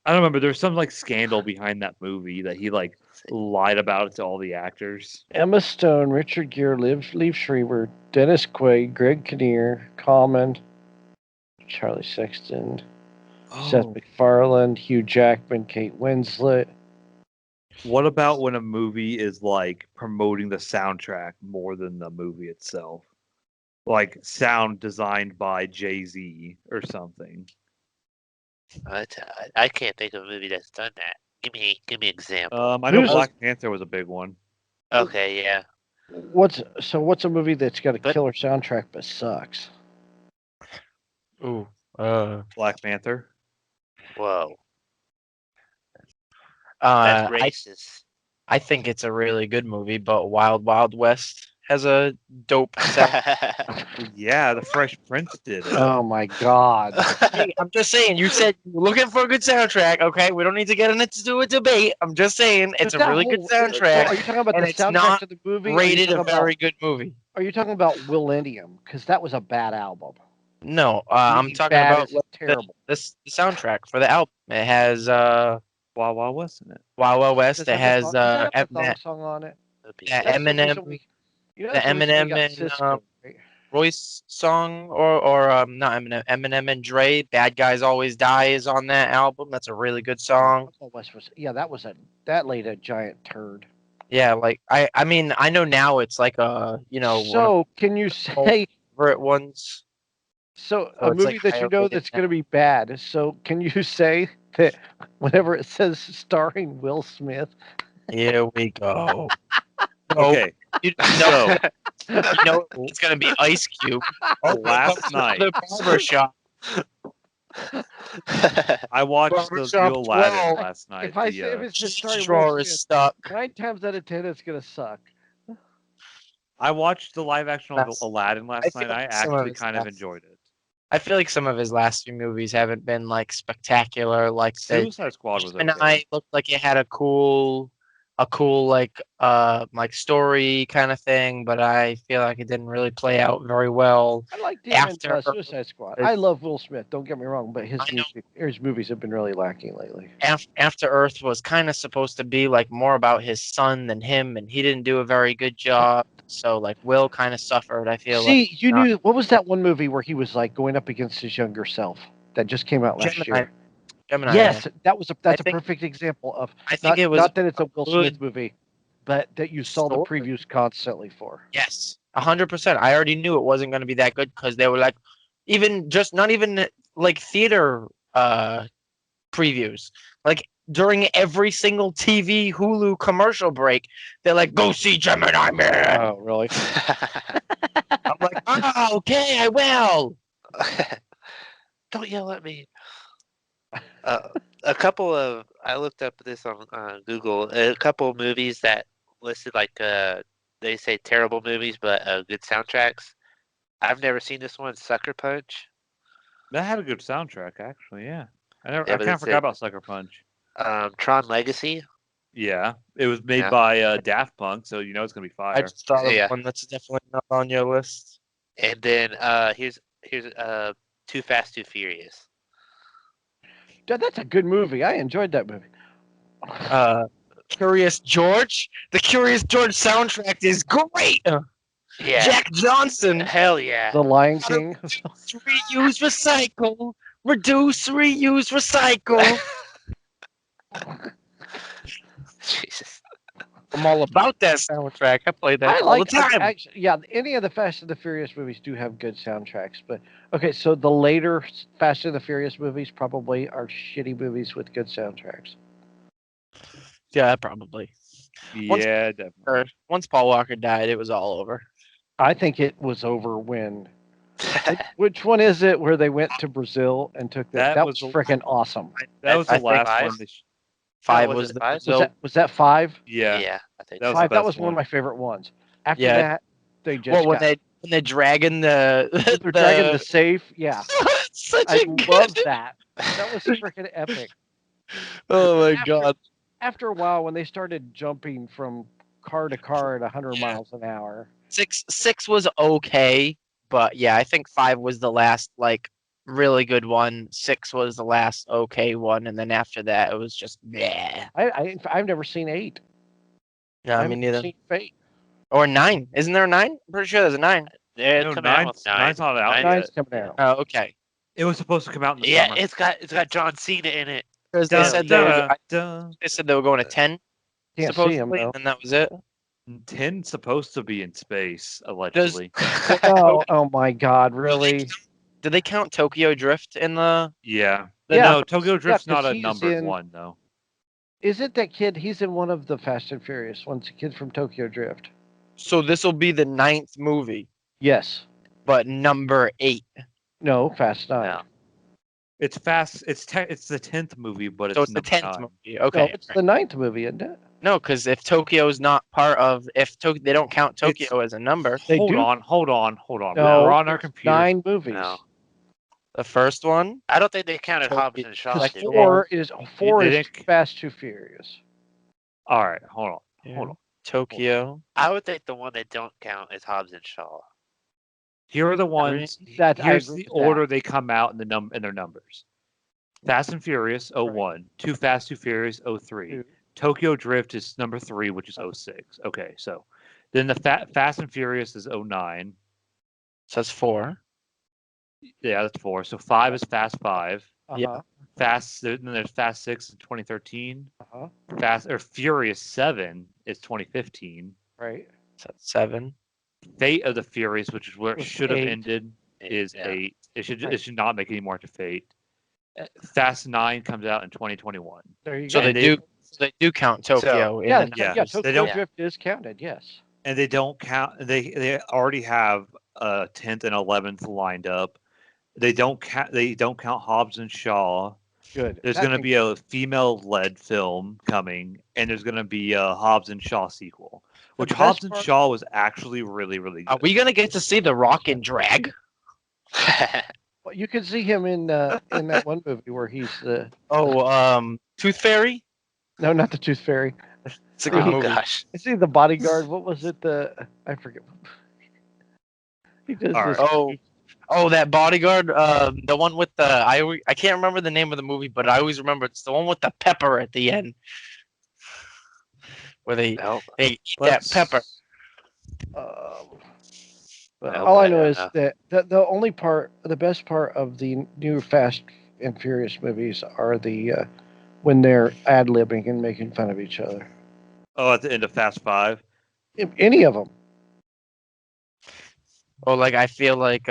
don't remember. There's some like scandal behind that movie that he like lied about it to all the actors. Emma Stone, Richard Gere, Liev Schreiber, Dennis Quaid, Greg Kinnear, Common, Charlie Sexton, Seth MacFarlane, Hugh Jackman, Kate Winslet. What about when a movie is like promoting the soundtrack more than the movie itself? Like sound designed by Jay-Z or something. I can't think of a movie that's done that. Give me an example. I know Who's- Black Panther was a big one. Okay, yeah. What's a movie that's got a But- killer soundtrack but sucks? Ooh. Black Panther. Whoa, I that's racist. I think it's a really good movie, but Wild Wild West has a dope sound. Yeah, the Fresh Prince did it. Oh my God! Hey, I'm just saying. You said you were looking for a good soundtrack. Okay, we don't need to get into a debate. I'm just saying it's a That really good whole- so soundtrack. are you talking about and the it's soundtrack not to the movie? Or are you Rated a talking very good movie. Are you talking about Millennium? Because that was a bad album. No, I'm Meaning talking bad about is terrible. the soundtrack for the album. It has Wild Wild West in it. Wild Wild West. Does It that has does that have the thong that song on it? That'd be that good. That's the reason Eminem we. You know, the that's the reason we Eminem got and Cisco. Right? Royce song, or not Eminem and Dre. Bad Guys Always Die is on that album. That's a really good song. Wild West was that laid a giant turd. Yeah, like I mean I know now it's like one of So can you my say favorite ones. so So a it's, like, movie that you higher know rated that's going to be bad? So can you say that whenever it says starring Will Smith, Here we go. Okay, You so know it's gonna be Ice Cube. last night The barbershop. I watched the Barbershop new Aladdin 12. last night. if I the, say if it's just starring Will Drawer is Smith, stuck. 9 times out of 10 it's going to suck. I watched the live action of That's- Aladdin I last feel night. I like some of actually it's kind of less. enjoyed it. I feel like some of his last few movies haven't been like spectacular. Like the Suicide Squad was and okay. I looked like it had a cool like story kind of thing, but I feel like it didn't really play out very well. I like After Suicide Squad. I love Will Smith. Don't get me wrong, but his I know. his movies have been really lacking lately. After Earth was kind of supposed to be like more about his son than him, and he didn't do a very good job. So like Will kind of suffered. I feel See, like you knew what was that one movie where he was like going up against his younger self that just came out last Gemini. year? Gemini Yes, Man. that's a think- perfect example of I think it was not that it's a Will good Smith movie, but that you saw the story. previews constantly for. Yes, 100%. I already knew it wasn't going to be that good because they were like, even just not even like theater previews. Like during every single TV Hulu commercial break, they're like, "Go see Gemini Man." Oh, really? I'm like, "Oh, okay, I will." Don't yell at me. A couple of I looked up this on Google. A couple of movies that listed like they say terrible movies but good soundtracks. I've never seen this one, Sucker Punch. That had a good soundtrack, actually. Yeah, I Yeah, kind but of forgot about Sucker Punch. Tron Legacy. Yeah, it was made Yeah. by Daft Punk, so you know it's gonna be I fire. just thought of Yeah. one that's definitely not on your list. And then here's Too Fast, Too Furious. That's a good movie. I enjoyed that movie. Curious George. The Curious George soundtrack is great. Yeah. Jack Johnson. Hell yeah. The Lion King. Reuse, recycle. Reduce, reuse, recycle. Jesus. I'm all about that soundtrack. I play that I all like the time. actually, yeah. Any of the Fast and the Furious movies do have good soundtracks, but okay. So the later Fast and the Furious movies probably are shitty movies with good soundtracks. Yeah, probably. Yeah, definitely. Once Paul Walker died, it was all over. I think it was over when. Which one is it where they went to Brazil and took that? That That was was the- freaking awesome. That was I the think last five. one. Five was was it the five? Was Brazil. that 5? Yeah, I think That was so. the 5. That best was one one. of my favorite ones. After Yeah. that, they just Well, when got. they're dragging the They're dragging the safe. Yeah, such I a good. love that. That was freaking epic. Oh my After- god. After a while, when they started jumping from car to car at 100 miles an hour, Six was okay, but yeah, I think 5 was the last like really good one. 6 was the last okay one, and then after that it was just yeah. I've never seen 8. Yeah, I've me never neither. seen Fate. Or 9. Isn't there a 9? I'm pretty sure there's a 9. They're No, coming out nine's- with 9. nine's not out Nine's yet. coming out. Oh, okay. It was supposed to come out in the Yeah, summer. it's got John Cena in it. Because Dun, they said they were, dun. they said they were going to 10 Can't see him supposedly, though. and that was it. 10's supposed to be in space, allegedly. Oh, oh my God! Really? Did they count Tokyo Drift in the? Yeah. Yeah. No, Tokyo Drift's 'cause not a he's numbered in- one, though. Is it that kid? He's in one of the Fast and Furious ones. The kid from Tokyo Drift. So this will be the 9th movie, Yes. but number 8. No, Fast 9. No. It's fast. It's the 10th movie, but So it's it's the number 10th 9. movie. No, Okay. it's the 9th movie, isn't it? No, because if Tokyo's not part of, they don't count Tokyo as a number. They Hold do. on. No, We're on our it's computer. 9 movies. No. The first one, I don't think they counted Tokyo- Hobbs and Shaw. Because did they? 4 They is didn't- Fast Too Furious. All right, hold on. Hold on. Tokyo. I would think the one they don't count is Hobbs and Shaw. Here are the ones. That I Here's agree the with that. order they come out in their numbers. Fast and Furious 01, Too Fast, Too Furious 03, Two. Tokyo Drift is number 3, which is 06. Okay, so then the Fast and Furious is 09. So that's 4. Yeah, that's 4. So 5 is Fast 5. Uh-huh. Then there's Fast 6 in 2013. Uh-huh. Furious 7 is 2015. Right. So that's 7. Fate of the Furious, which is where it Was should have 8. ended, is Yeah. 8. It Right. should not make any more to Fate. Fast 9 comes out in 2021. There you So go. they do count Tokyo in Yeah, the yeah, numbers. they Tokyo don't- Drift is counted, yes. And they don't count. They already have 10th and 11th lined up. They don't count. They don't count Hobbs and Shaw. Good. There's That going to makes- be a female-led film coming, and there's going to be a Hobbs and Shaw sequel, which best Hobbs and part- Shaw was actually really, really good. Are we gonna get to see The Rock in drag? Well, you can see him in that one movie where he's the Tooth Fairy? no, not the Tooth Fairy. It's a good Oh, movie. gosh. Is he the bodyguard? What was it? I forget. He does All this. right. Oh, that bodyguard, the one with the I can't remember the name of the movie, but I always remember it's the one with the pepper at the end, where they Nope. eat that pepper. But Nope, all I I know don't is know. that the best part of the new Fast and Furious movies are the when they're ad libbing and making fun of each other. Oh, at the end of Fast 5. Any of them. Oh, like I feel like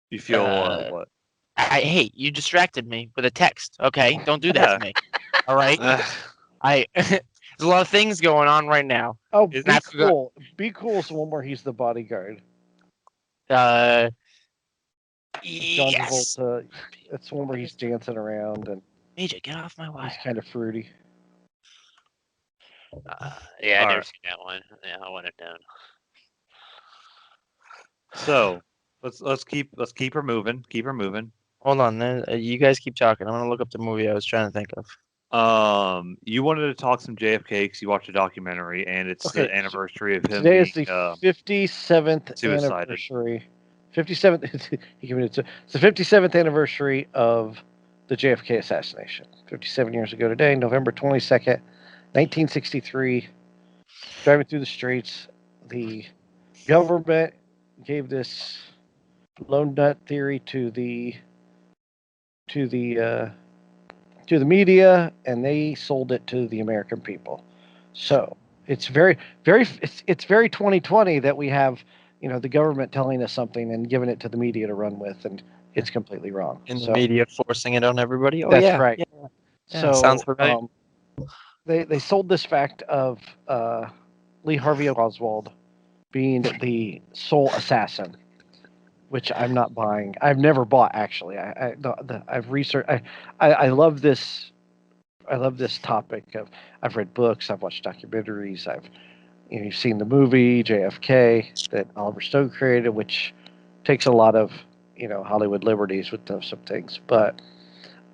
You feel what? hey, you distracted me with a text. Okay, don't do that to me. All right, there's a lot of things going on right now. Oh, Is Be that- Cool. Be Cool is the one where he's the bodyguard. John Yes, Travolta. It's the one where he's dancing around and Major, get off my wire. he's kind of fruity. Yeah, I All never right. seen that one. Yeah, I want it down. So let's keep her moving. Keep her moving. Hold on, you guys keep talking. I'm gonna look up the movie I was trying to think of. You wanted to talk some JFK because you watched a documentary, and it's Okay, the anniversary of him Today is being, the 57th suicided. anniversary. 57th. He committed to. It's the 57th anniversary of the JFK assassination. 57 years ago today, November 22nd, 1963. Driving through the streets, the government gave this lone nut theory to the media, and they sold it to the American people. So it's very, it's very 2020 that we have, the government telling us something and giving it to the media to run with, and it's completely wrong. In the So media forcing it on everybody. Oh that's yeah, right. Yeah. So sounds familiar. they sold this fact of Lee Harvey Oswald being the sole assassin, which I'm not buying. I've never bought, actually. I've researched. I love this. I love this topic. I've read books. I've watched documentaries. You've seen the movie JFK that Oliver Stone created, which takes a lot of Hollywood liberties with some things. But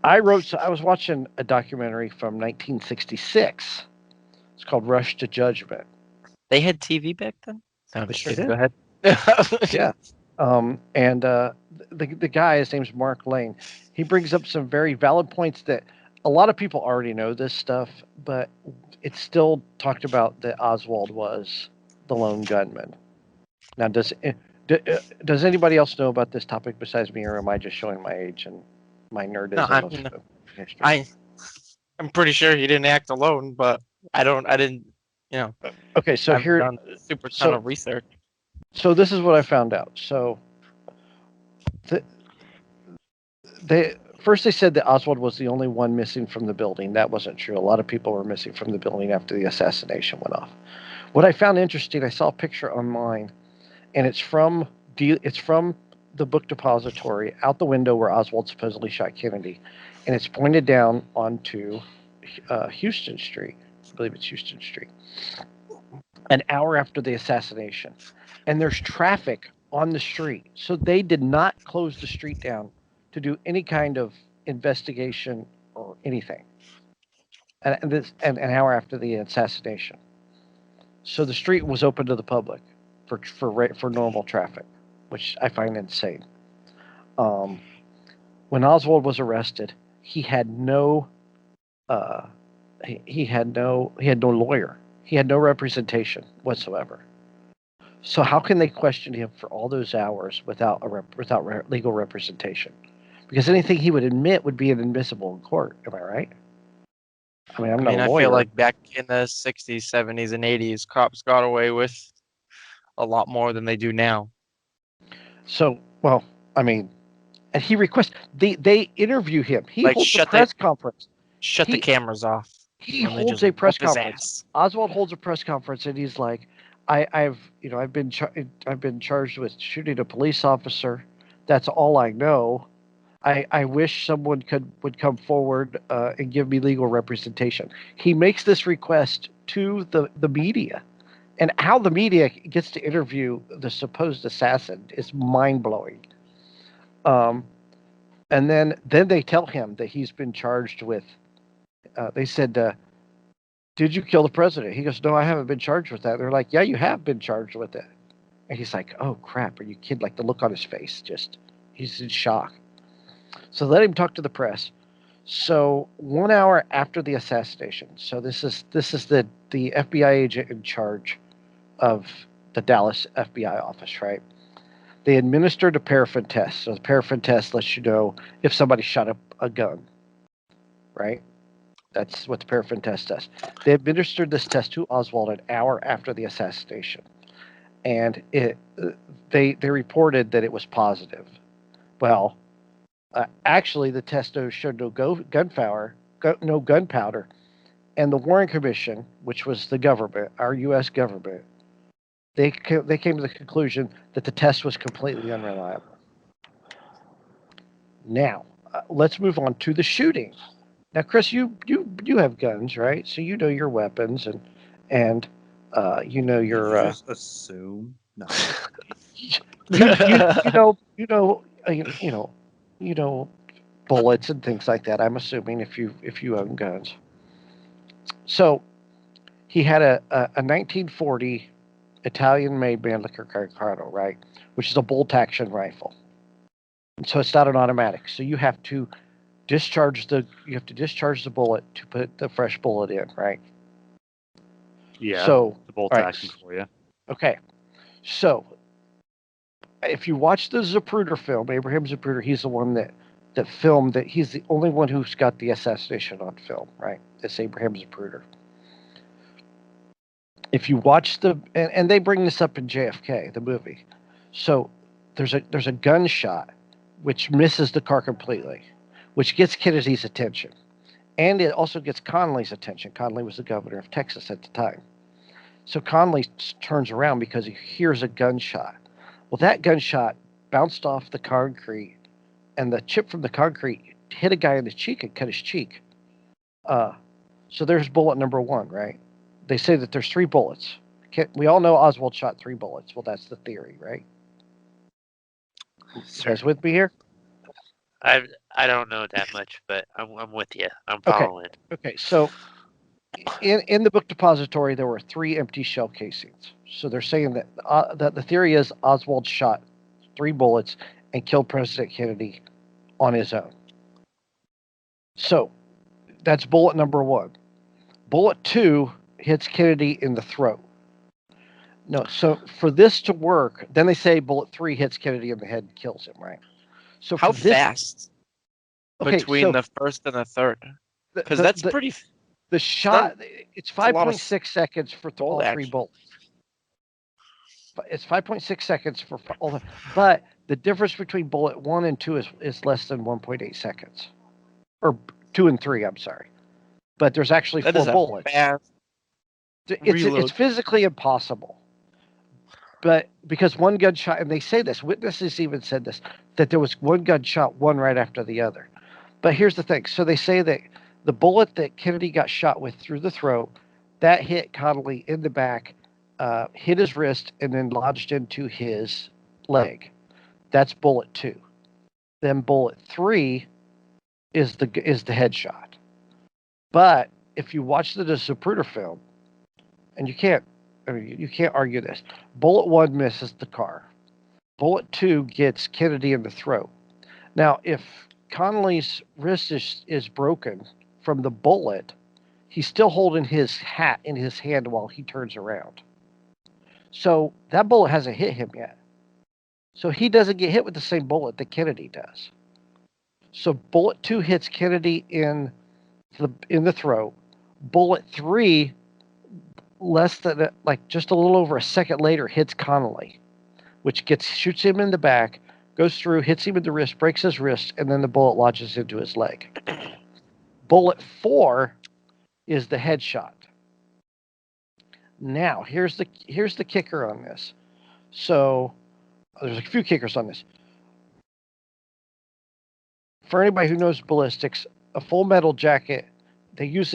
I was watching a documentary from 1966. It's called Rush to Judgment. They had TV back then. No, They sure kidding. did. Go ahead. Yeah. And the guy, his name's Mark Lane. He brings up some very valid points that a lot of people already know this stuff, but it's still talked about that Oswald was the lone gunman. Now, does anybody else know about this topic besides me, or am I just showing my age and my nerdism of history? I'm pretty sure he didn't act alone, but I didn't. Okay, so I've here, done a super ton of research. so this is what I found out. So, first they said that Oswald was the only one missing from the building. That wasn't true. A lot of people were missing from the building after the assassination went off. What I found interesting, I saw a picture online, and it's from the book depository out the window where Oswald supposedly shot Kennedy, and it's pointed down onto Houston Street. I believe it's Houston Street. An hour after the assassination, and there's traffic on the street, so they did not close the street down to do any kind of investigation or anything. And an hour after the assassination, so the street was open to the public for normal traffic, which I find insane. Um, when Oswald was arrested, he had no uh, he had no lawyer. He had no representation whatsoever. So how can they question him for all those hours without legal representation? Because anything he would admit would be inadmissible in court. Am I right? I mean, I'm I not mean, a I lawyer. feel like back in the 60s, 70s, and 80s, cops got away with a lot more than they do now. So, well, I mean, and he requests they interview him. He Like, holds a shut the press conference. shut the He cameras off. he And they holds just a press whoop his conference. ass. Oswald holds a press conference, and he's like, I've been charged with shooting a police officer. That's all I know. I wish someone would come forward and give me legal representation. He makes this request to the media, and how the media gets to interview the supposed assassin is mind blowing. Um, and then they tell him that he's been charged with. They said, "Did you kill the president?" He goes, "No, I haven't been charged with that." They're like, "Yeah, you have been charged with it." And he's like, "Oh crap! Are you kidding?" Like the look on his face, just he's in shock. So let him talk to the press. So 1 hour after the assassination, so this is the FBI agent in charge of the Dallas FBI office, right? They administered a paraffin test. So the paraffin test lets you know if somebody shot up a gun, right? That's what the paraffin test does. They administered this test to Oswald an hour after the assassination, and they reported that it was positive. Well, actually, the test showed no gunpowder, and the Warren Commission, which was the government, our U.S. government, they came to the conclusion that the test was completely unreliable. Now, let's move on to the shooting. Now, Chris, you have guns, right? So you know your weapons and you know your Just assume. No. you know bullets and things like that. I'm assuming if you own guns. So he had a 1940 Italian-made Mannlicher Carcano, right, which is a bolt action rifle. And so it's not an automatic. So you have to discharge the bullet to put the fresh bullet in, right? Yeah. So The bolt all right, action for you. okay. So if you watch the Zapruder film, Abraham Zapruder, he's the one that filmed that. He's the only one who's got the assassination on film, right? It's Abraham Zapruder. If you watch and they bring this up in JFK, the movie. So there's a gunshot which misses the car completely, which gets Kennedy's attention. And it also gets Connolly's attention. Connolly was the governor of Texas at the time. So Connolly turns around because he hears a gunshot. Well, that gunshot bounced off the concrete, and the chip from the concrete hit a guy in the cheek and cut his cheek. So there's bullet number one, right? They say that there's 3 bullets. We all know Oswald shot 3 bullets. Well, that's the theory, right? You guys with me here? I don't know that much, but I'm with you. I'm Okay. following. Okay, so in the book depository, there were 3 empty shell casings. So they're saying that the theory is Oswald shot 3 bullets and killed President Kennedy on his own. So that's bullet number 1. Bullet 2 hits Kennedy in the throat. No, so for this to work, then they say bullet 3 hits Kennedy in the head and kills him, right? So How for this, fast okay, between so the first and the third? Because the, that's the, pretty. the shot, it's a lot of 5.6 seconds for all bullet 3 action. bullets. It's 5.6 seconds for all the, but the difference between bullet 1 and 2 is less than 1.8 seconds, or 2 and 3. I'm sorry, but there's actually That 4 is a bullets. fast It's reload. physically impossible. But because one gunshot, and they say this, witnesses even said this, that there was one gunshot, one right after the other. But here's the thing. So they say that the bullet that Kennedy got shot with through the throat, that hit Connolly in the back, hit his wrist, and then lodged into his leg. That's bullet 2. Then bullet 3 is the headshot. But if you watch the Zapruder film, and you can't argue this. Bullet 1 misses the car. Bullet 2 gets Kennedy in the throat. Now, if Connolly's wrist is broken from the bullet, he's still holding his hat in his hand while he turns around. So that bullet hasn't hit him yet. So he doesn't get hit with the same bullet that Kennedy does. So bullet 2 hits Kennedy in the throat. Bullet 3, less than just a little over a second later, hits Connolly, which shoots him in the back, goes through, hits him in the wrist, breaks his wrist, and then the bullet lodges into his leg. Bullet 4 is the headshot. Now, here's the kicker on this. So there's a few kickers on this. For anybody who knows ballistics, a full metal jacket, they use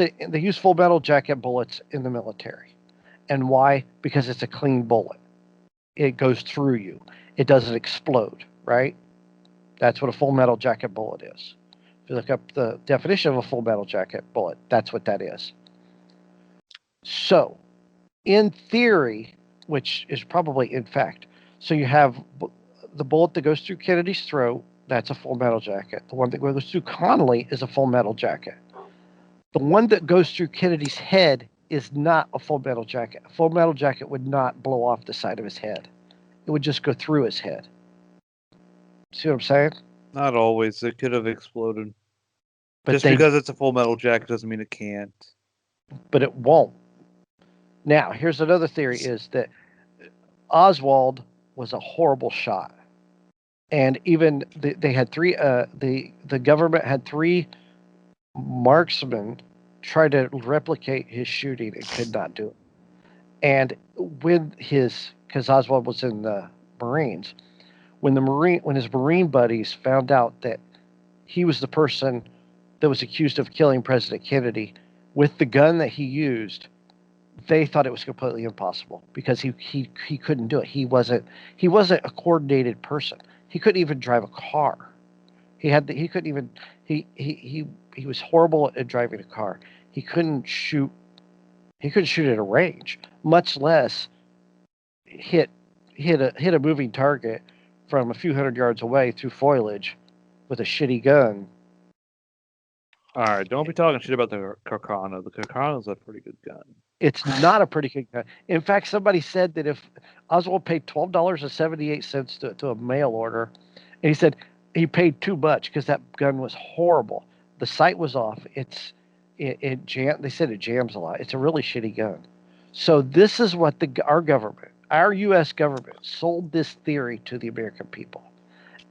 full metal jacket bullets in the military. And why? Because it's a clean bullet. It goes through you. It doesn't explode, right? That's what a full metal jacket bullet is. If you look up the definition of a full metal jacket bullet, that's what that is. So, in theory, which is probably in fact, so you have the bullet that goes through Kennedy's throat, that's a full metal jacket. The one that goes through Connolly is a full metal jacket. The one that goes through Kennedy's head is not a full metal jacket. A full metal jacket would not blow off the side of his head. It would just go through his head. See what I'm saying? Not always. It could have exploded. But Just because it's a full metal jacket doesn't mean it can't. But it won't. Now, here's another theory: is that Oswald was a horrible shot, and even they had three. The government had 3 marksmen try to replicate his shooting and could not do it. And because Oswald was in the Marines, when his Marine buddies found out that he was the person that was accused of killing President Kennedy with the gun that he used, they thought it was completely impossible because he couldn't do it. He wasn't a coordinated person. He couldn't even drive a car. He was horrible at driving a car. He couldn't shoot at a range, much less hit a moving target from a few hundred yards away through foliage with a shitty gun. All right, don't be talking shit about the Carcano. The Carcano's a pretty good gun. It's not a pretty good gun. In fact, somebody said that if Oswald paid $12.78 to a mail order, and he said he paid too much because that gun was horrible. The sight was off. They said it jams a lot. It's a really shitty gun. So this is what our U.S. government sold this theory to the American people.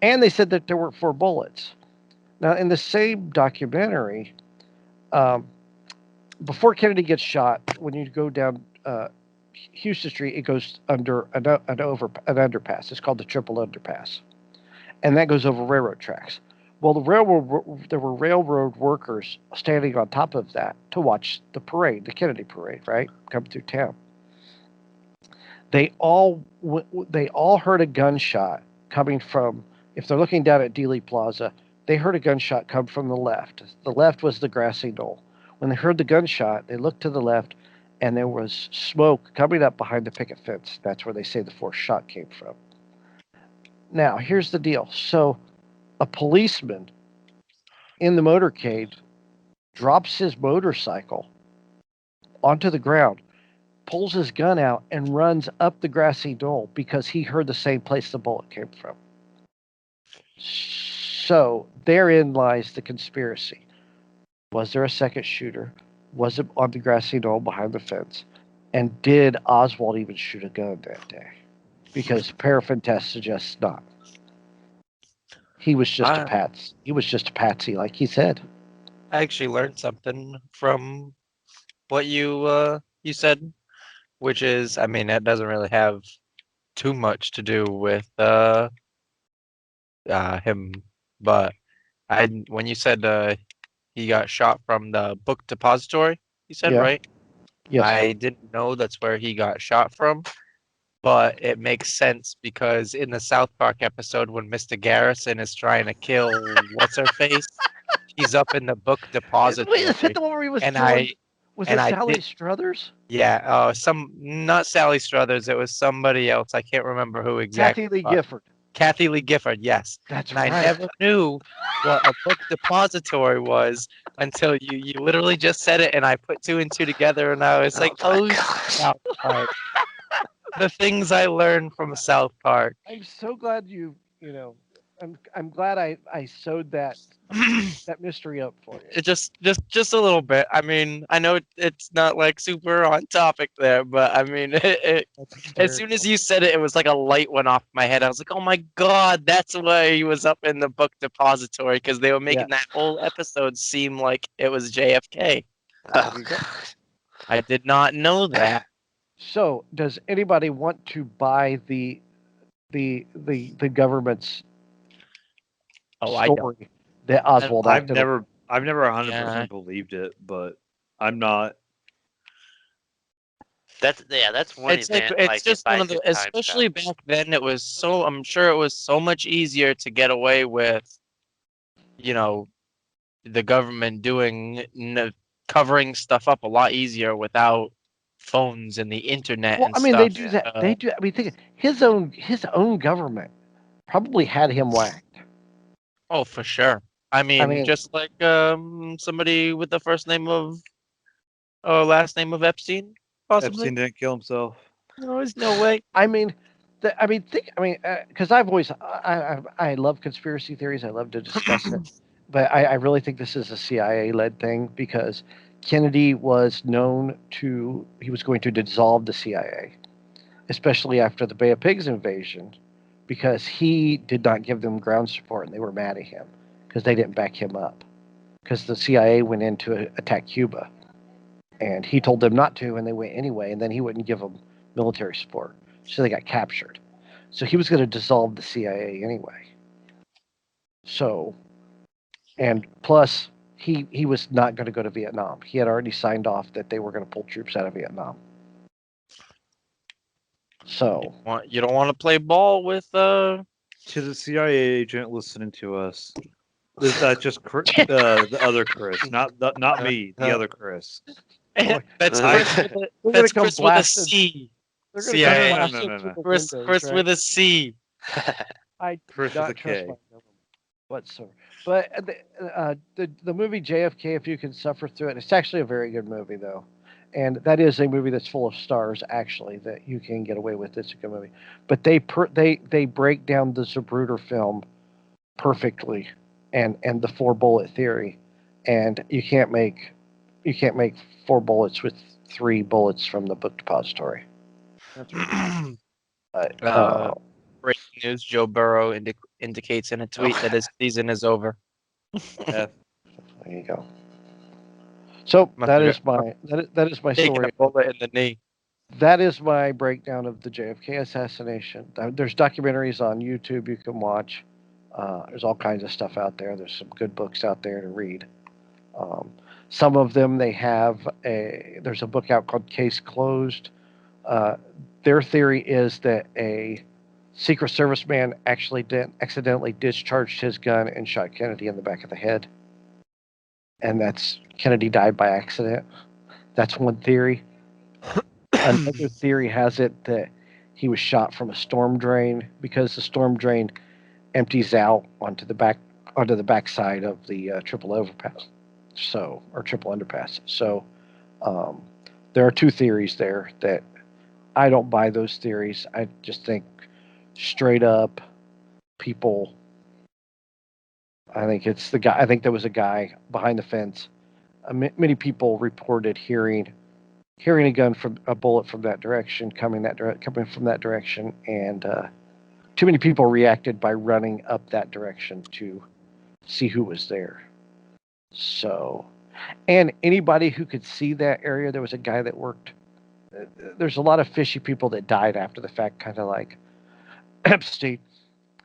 And they said that there were 4 bullets. Now, in the same documentary, before Kennedy gets shot, when you go down Houston Street, it goes under an underpass. It's called the Triple Underpass. And that goes over railroad tracks. Well, there were railroad workers standing on top of that to watch the parade, the Kennedy parade, right, come through town. They all heard a gunshot coming from, if they're looking down at Dealey Plaza, they heard a gunshot come from the left. The left was the grassy knoll. When they heard the gunshot, they looked to the left, and there was smoke coming up behind the picket fence. That's where they say the 4th shot came from. Now, here's the deal. So, a policeman in the motorcade drops his motorcycle onto the ground, pulls his gun out, and runs up the grassy knoll because he heard the same place the bullet came from. So therein lies the conspiracy. Was there a second shooter? Was it on the grassy knoll behind the fence? And did Oswald even shoot a gun that day? Because paraffin test suggests not. He was just a patsy. He was just a patsy, like he said. I actually learned something from what you said, which is, I mean, that doesn't really have too much to do with him, but when you said he got shot from the book depository, you said, Yeah. right? Yes. I didn't know that's where he got shot from, but it makes sense because in the South Park episode when Mr. Garrison is trying to kill what's-her-face, he's up in the book depository. Wait, is that the one where he was and killing? Was it I Sally did- Struthers? Yeah, not Sally Struthers. It was somebody else. I can't remember who exactly. Kathy Lee Gifford. Kathy Lee Gifford, yes. That's And right. I never knew what a book depository was until you literally just said it, and I put two and two together, and I was like, my oh, gosh. South Park. The things I learned from South Park. I'm so glad you know. I'm glad I sewed that mystery up for you. It just a little bit. I mean, I know it's not like super on topic there, but I mean, That's as soon as hysterical. you said it, it was like a light went off my head. I was like, oh my god, that's why he was up in the book depository, because they were making that whole episode seem like it was JFK. Oh, There you go. gosh. I did not know that. So, does anybody want to buy the government's Oh, I don't. story that Oswald I've acted? never 100% Yeah. believed it, but I'm not. That's one It's like event. it's just if I one of the, could time especially travel. back then. It was so. I'm sure it was so much easier to get away with, you know, the government doing covering stuff up a lot easier without phones and the internet Well, and I mean, they stuff. do that. They do. I mean, think his own government probably had him whacked. Oh, for sure. I mean, mean- just like somebody with the first name of or last name of Epstein, possibly. Epstein didn't kill himself. No, there's no way. I mean, because I've always I love conspiracy theories. I love to discuss it, but I really think this is a CIA-led thing because Kennedy was known to he was going to dissolve the CIA, especially after the Bay of Pigs invasion, because he did not give them ground support and they were mad at him because they didn't back him up because the CIA went in to attack Cuba, and he told them not to, and they went anyway, and then he wouldn't give them military support. So they got captured. So he was going to dissolve the CIA anyway. So, and plus, he was not going to go to Vietnam. He had already signed off that they were going to pull troops out of Vietnam. So, You don't want to play ball with To the CIA agent listening to us, that's just the other Chris, not me, the other Chris. that's they're going to come Chris with a blasting. C. They're going to CIA. come No, blasting no. through the Chris windows, right? with a C. I Chris do with not a trust K. my government whatsoever. But the movie JFK, if you can suffer through it, it's actually a very good movie though, and that is a movie that's full of stars actually that you can get away with. It's a good movie, but they break down the Zapruder film perfectly, and the four bullet theory, and you can't make four bullets with three bullets from the book depository. But, Breaking news: Joe Burrow indicates in a tweet that his season is over. F. there you go. So Must that have is my Taking story. a bullet in the knee. That is my breakdown of the JFK assassination. There's documentaries on YouTube you can watch. There's all kinds of stuff out there. There's some good books out there to read. Some of them there's a book out called Case Closed. Their theory is that a Secret Service man actually accidentally discharged his gun and shot Kennedy in the back of the head. And Kennedy died by accident. That's one theory. Another theory has it that he was shot from a storm drain because the storm drain empties out onto the backside of the triple overpass, or triple underpass. So there are two theories there that I don't buy those theories. I just think straight up people. I think it's the guy. I think there was a guy behind the fence. Many people reported hearing a bullet from that direction coming from that direction, and too many people reacted by running up that direction to see who was there. So, and anybody who could see that area, there was a guy that worked. There's a lot of fishy people that died after the fact, kind of like Epstein.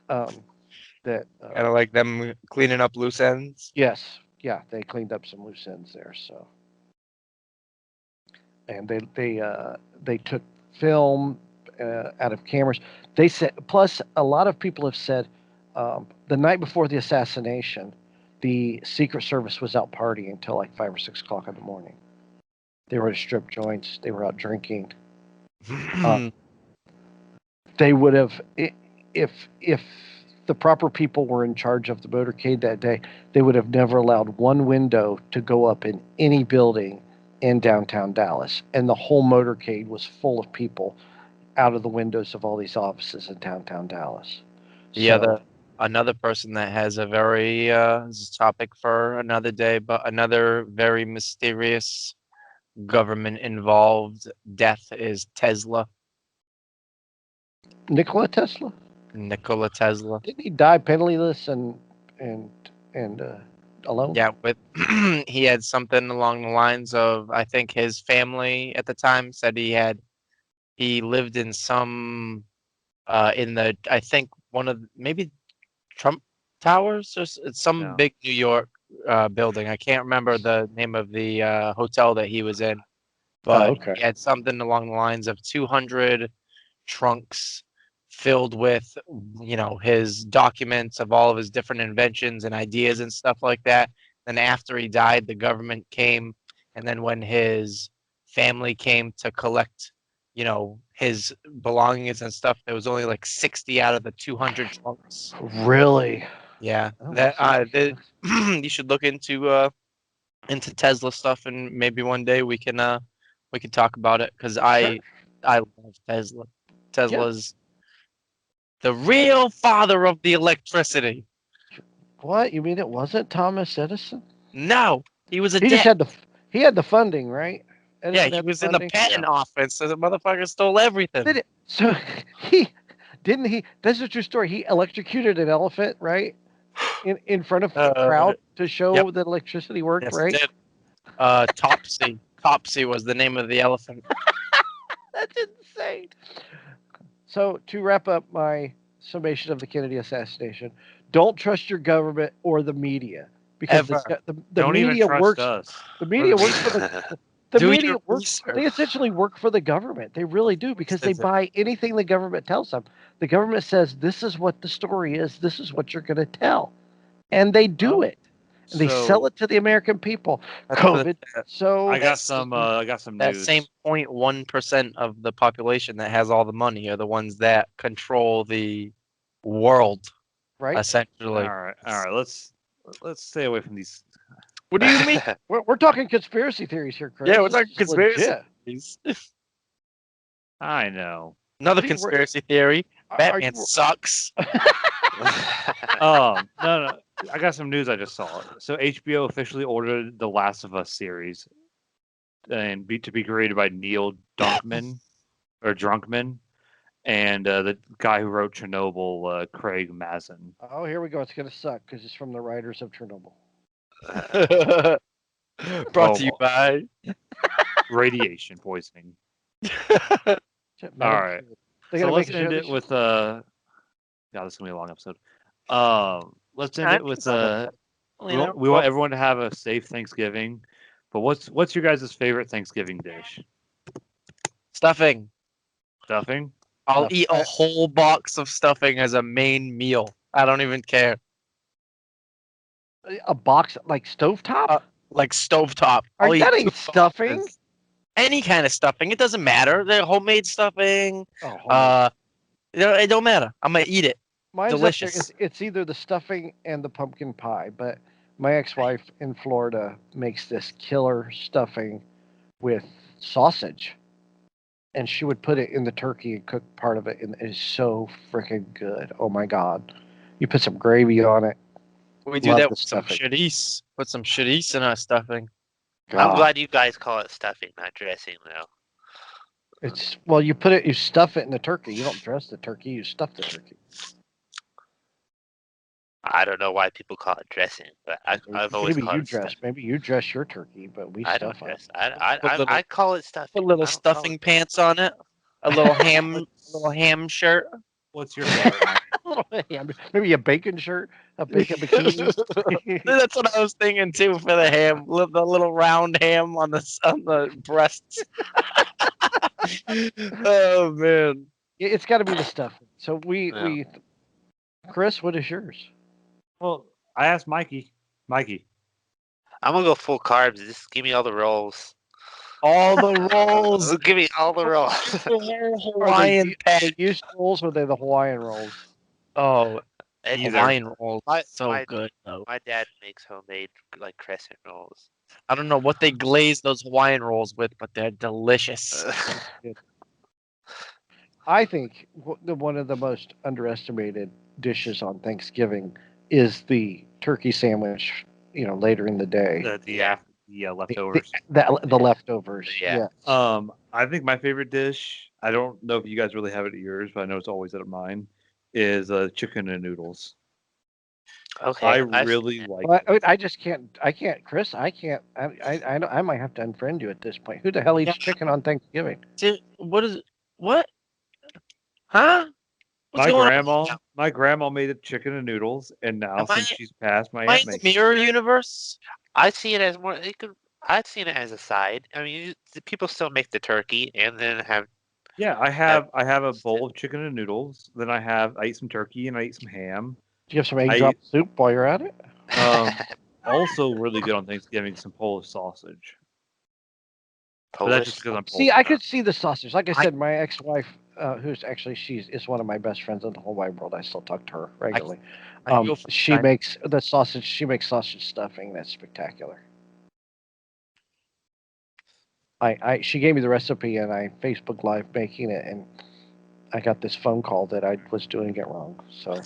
That Kind of like them cleaning up loose ends. yes, yeah, they cleaned up some loose ends there. So, and they took film out of cameras. They said, plus a lot of people have said the night before the assassination, the Secret Service was out partying until like 5 or 6 o'clock in the morning. They were at strip joints. They were out drinking. They would have, if the proper people were in charge of the motorcade that day, they would have never allowed one window to go up in any building in downtown Dallas, and the whole motorcade was full of people out of the windows of all these offices in downtown Dallas. Another person that has a very this is a topic for another day, but another very mysterious government involved death is Tesla. Nikola Tesla, Nikola Tesla. didn't he die penniless and alone? Yeah, with he had something along the lines of, I think his family at the time said he lived in some in the, I think one of maybe Trump Towers or some Yeah. big New York building. I can't remember the name of the hotel that he was in, but okay. he had something along the lines of 200 trunks filled with, his documents of all of his different inventions and ideas and stuff like that. Then after he died, the government came, and then when his family came to collect, his belongings and stuff, there was only like 60 out of the 200 trunks. Really? Yeah, Oh, that you should look into Tesla stuff, and maybe one day we can talk about it, because I love Tesla. Tesla's the real father of the electricity. What? You mean it wasn't Thomas Edison? No, he was a He just dick. he had the funding, right? Yeah, Edison he had was in the funding? patent office, so the motherfucker stole everything. Did it? So he that's a true story. He electrocuted an elephant, right? In front of a crowd to show Yep. that electricity worked, Yes, right? he did. Topsy. Topsy was the name of the elephant. That's insane. So to wrap up my summation of the Kennedy assassination, don't trust your government or the media, because Ever. the Don't media even trust works. us. The media works for the Do media your works. research. They essentially work for the government. They really do, because they That's it. buy anything the government tells them. The government says this is what the story is. This is what you're going to tell, and they do it. And they sell it to the American people. That's COVID. So I got some that news. same 0.1% of the population that has all the money are the ones that control the world, right. essentially. All right. Let's stay away from these. What do you mean? We're talking conspiracy theories here, Chris. Yeah, we're This talking is conspiracy legit. theories. I know. Another See, we're- conspiracy theory. Are Batman you- sucks. No. I got some news I just saw. So HBO officially ordered the Last of Us series, and to be created by Neil Druckmann, and the guy who wrote Chernobyl, Craig Mazin. Oh, here we go. It's going to suck because it's from the writers of Chernobyl. Brought to you by. Radiation poisoning. Shit, All right. They So gotta let's make a end show it this- with yeah, this is gonna be a long episode. Let's end it with we want everyone to have a safe Thanksgiving. But what's your guys' favorite Thanksgiving dish? Stuffing. Stuffing? I'll eat a whole box of stuffing as a main meal. I don't even care. a box like stovetop. Like stovetop. Are I'll that eat ain't 2 stuffing? boxes. Any kind of stuffing. It doesn't matter. They're homemade stuffing. Oh, It don't matter. I'm gonna eat it. mine's delicious. Up there. It's either the stuffing and the pumpkin pie, but my ex-wife in Florida makes this killer stuffing with sausage, and she would put it in the turkey and cook part of it, and it is so freaking good. Oh my god! You put some gravy on it. We do Love that the with some stuffing. chorizo. Put some chorizo in our stuffing. I'm God. glad you guys call it stuffing, not dressing, though. It's you stuff it in the turkey. You don't dress the turkey. You stuff the turkey. I don't know why people call it dressing, but I've always Maybe called you it dress. stuffing. Maybe you dress your turkey, but we I don't stuff it. dress. Put I call it stuffing. Put little I don't call stuffing it pants on it. A little ham shirt. What's your favorite? Mike? Maybe a bacon shirt, a bacon bikini. That's what I was thinking too for the ham. The little round ham on the breasts. Oh man. It's got to be the stuffing. So Yeah. Chris, what is yours? Well, I asked Mikey. Mikey. I'm gonna go full carbs. Just give me all the rolls. All the rolls. Give me all the rolls. The whole Are they Hawaiian pack. the used rolls or are they the Hawaiian rolls? Oh, It's Either. Hawaiian rolls, My- so my- good though. My dad makes homemade like crescent rolls. I don't know what they glaze those Hawaiian rolls with, but they're delicious. I think one of the most underestimated dishes on Thanksgiving is the turkey sandwich. Later in the day, The leftovers. the leftovers. Yeah. I think my favorite dish. I don't know if you guys really have it at yours, but I know it's always at mine. Is chicken and noodles. Okay. I I've really seen like. Well, it. I just can't. I can't, Chris. I can't. I might have to unfriend you at this point. Who the hell eats Yeah. chicken on Thanksgiving? What is what? Huh? What's My going grandma, on? my grandma made it chicken and noodles, and now Am I, since she's passed, my am I aunt in the makes it. mirror universe? I see it as more. I'd seen it as a side. I mean, people still make the turkey and then have. Yeah, I have a bowl of chicken and noodles. Then I eat some turkey and I eat some ham. Do you have some egg I drop soup while you're at it? Also really good on Thanksgiving some Polish sausage. But that's Polish. just because I'm See, Polish. I could see the sausage. Like I I- said, my ex-wife, who's actually is one of my best friends in the whole wide world. I still talk to her regularly. I feel She makes the sausage. She makes sausage stuffing. That's spectacular. She gave me the recipe and I Facebook Live making it, and I got this phone call that I was doing it wrong. So it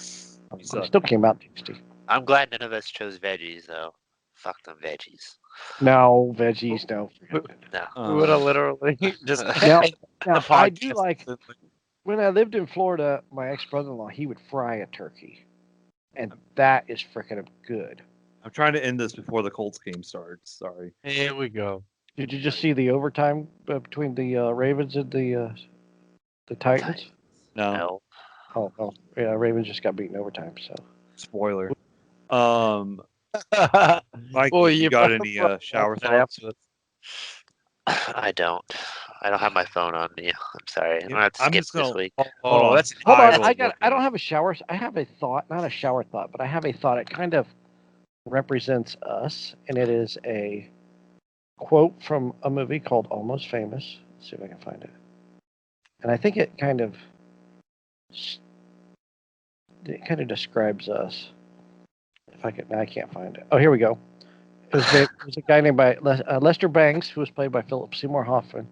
suck. still came out tasty. I'm glad none of us chose veggies though. Fuck them veggies. No veggies, no. No. we would have Um, literally just Now, ended now the I do podcast. like when I lived in Florida. My ex-brother-in-law, he would fry a turkey, and that is freaking good. I'm trying to end this before the Colts game starts. Sorry. Here we go. Did you just see the overtime between the Ravens and the Titans? No. Oh, oh, yeah, Ravens just got beaten overtime. So Spoiler. Mike, Boy, you got any shower that thoughts? after this. I don't. I don't have my phone on me. I'm sorry. I'm Yeah, gonna have to I'm skip just this gonna- week. Hold Oh, on. that's hold on, will I look don't at have a shower. I have a thought, not a shower thought, but I have a thought. It kind of represents us, and it is a quote from a movie called Almost Famous. Let's see if I can find it. And I think it kind of describes us. If I can, I can't find it. Oh, here we go. It was a guy named Lester Bangs, who was played by Philip Seymour Hoffman.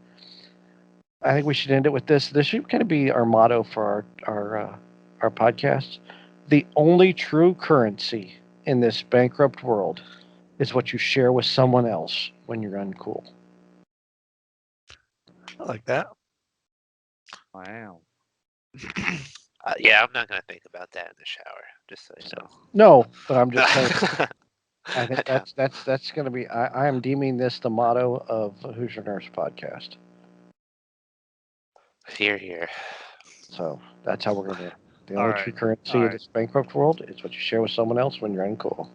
I think we should end it with this. This should kind of be our motto for our podcast. The only true currency in this bankrupt world is what you share with someone else when you're uncool. I like that. Wow. Yeah, I'm not gonna think about that in the shower. Just so you know. No, but I'm just saying. I think that's going to be. I am deeming this the motto of Hoosier Nerds podcast. Here, here. So that's how we're going to do it. The All only right. true currency All in right. this bankrupt world is what you share with someone else when you're uncool.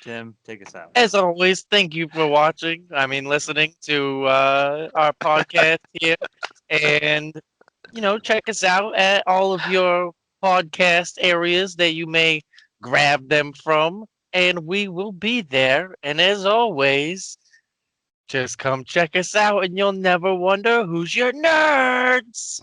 Tim, take us out. As always, thank you for watching. Listening to our podcast here, and check us out at all of your podcast areas that you may grab them from, and we will be there. And as always, just come check us out, and you'll never wonder who's your nerds.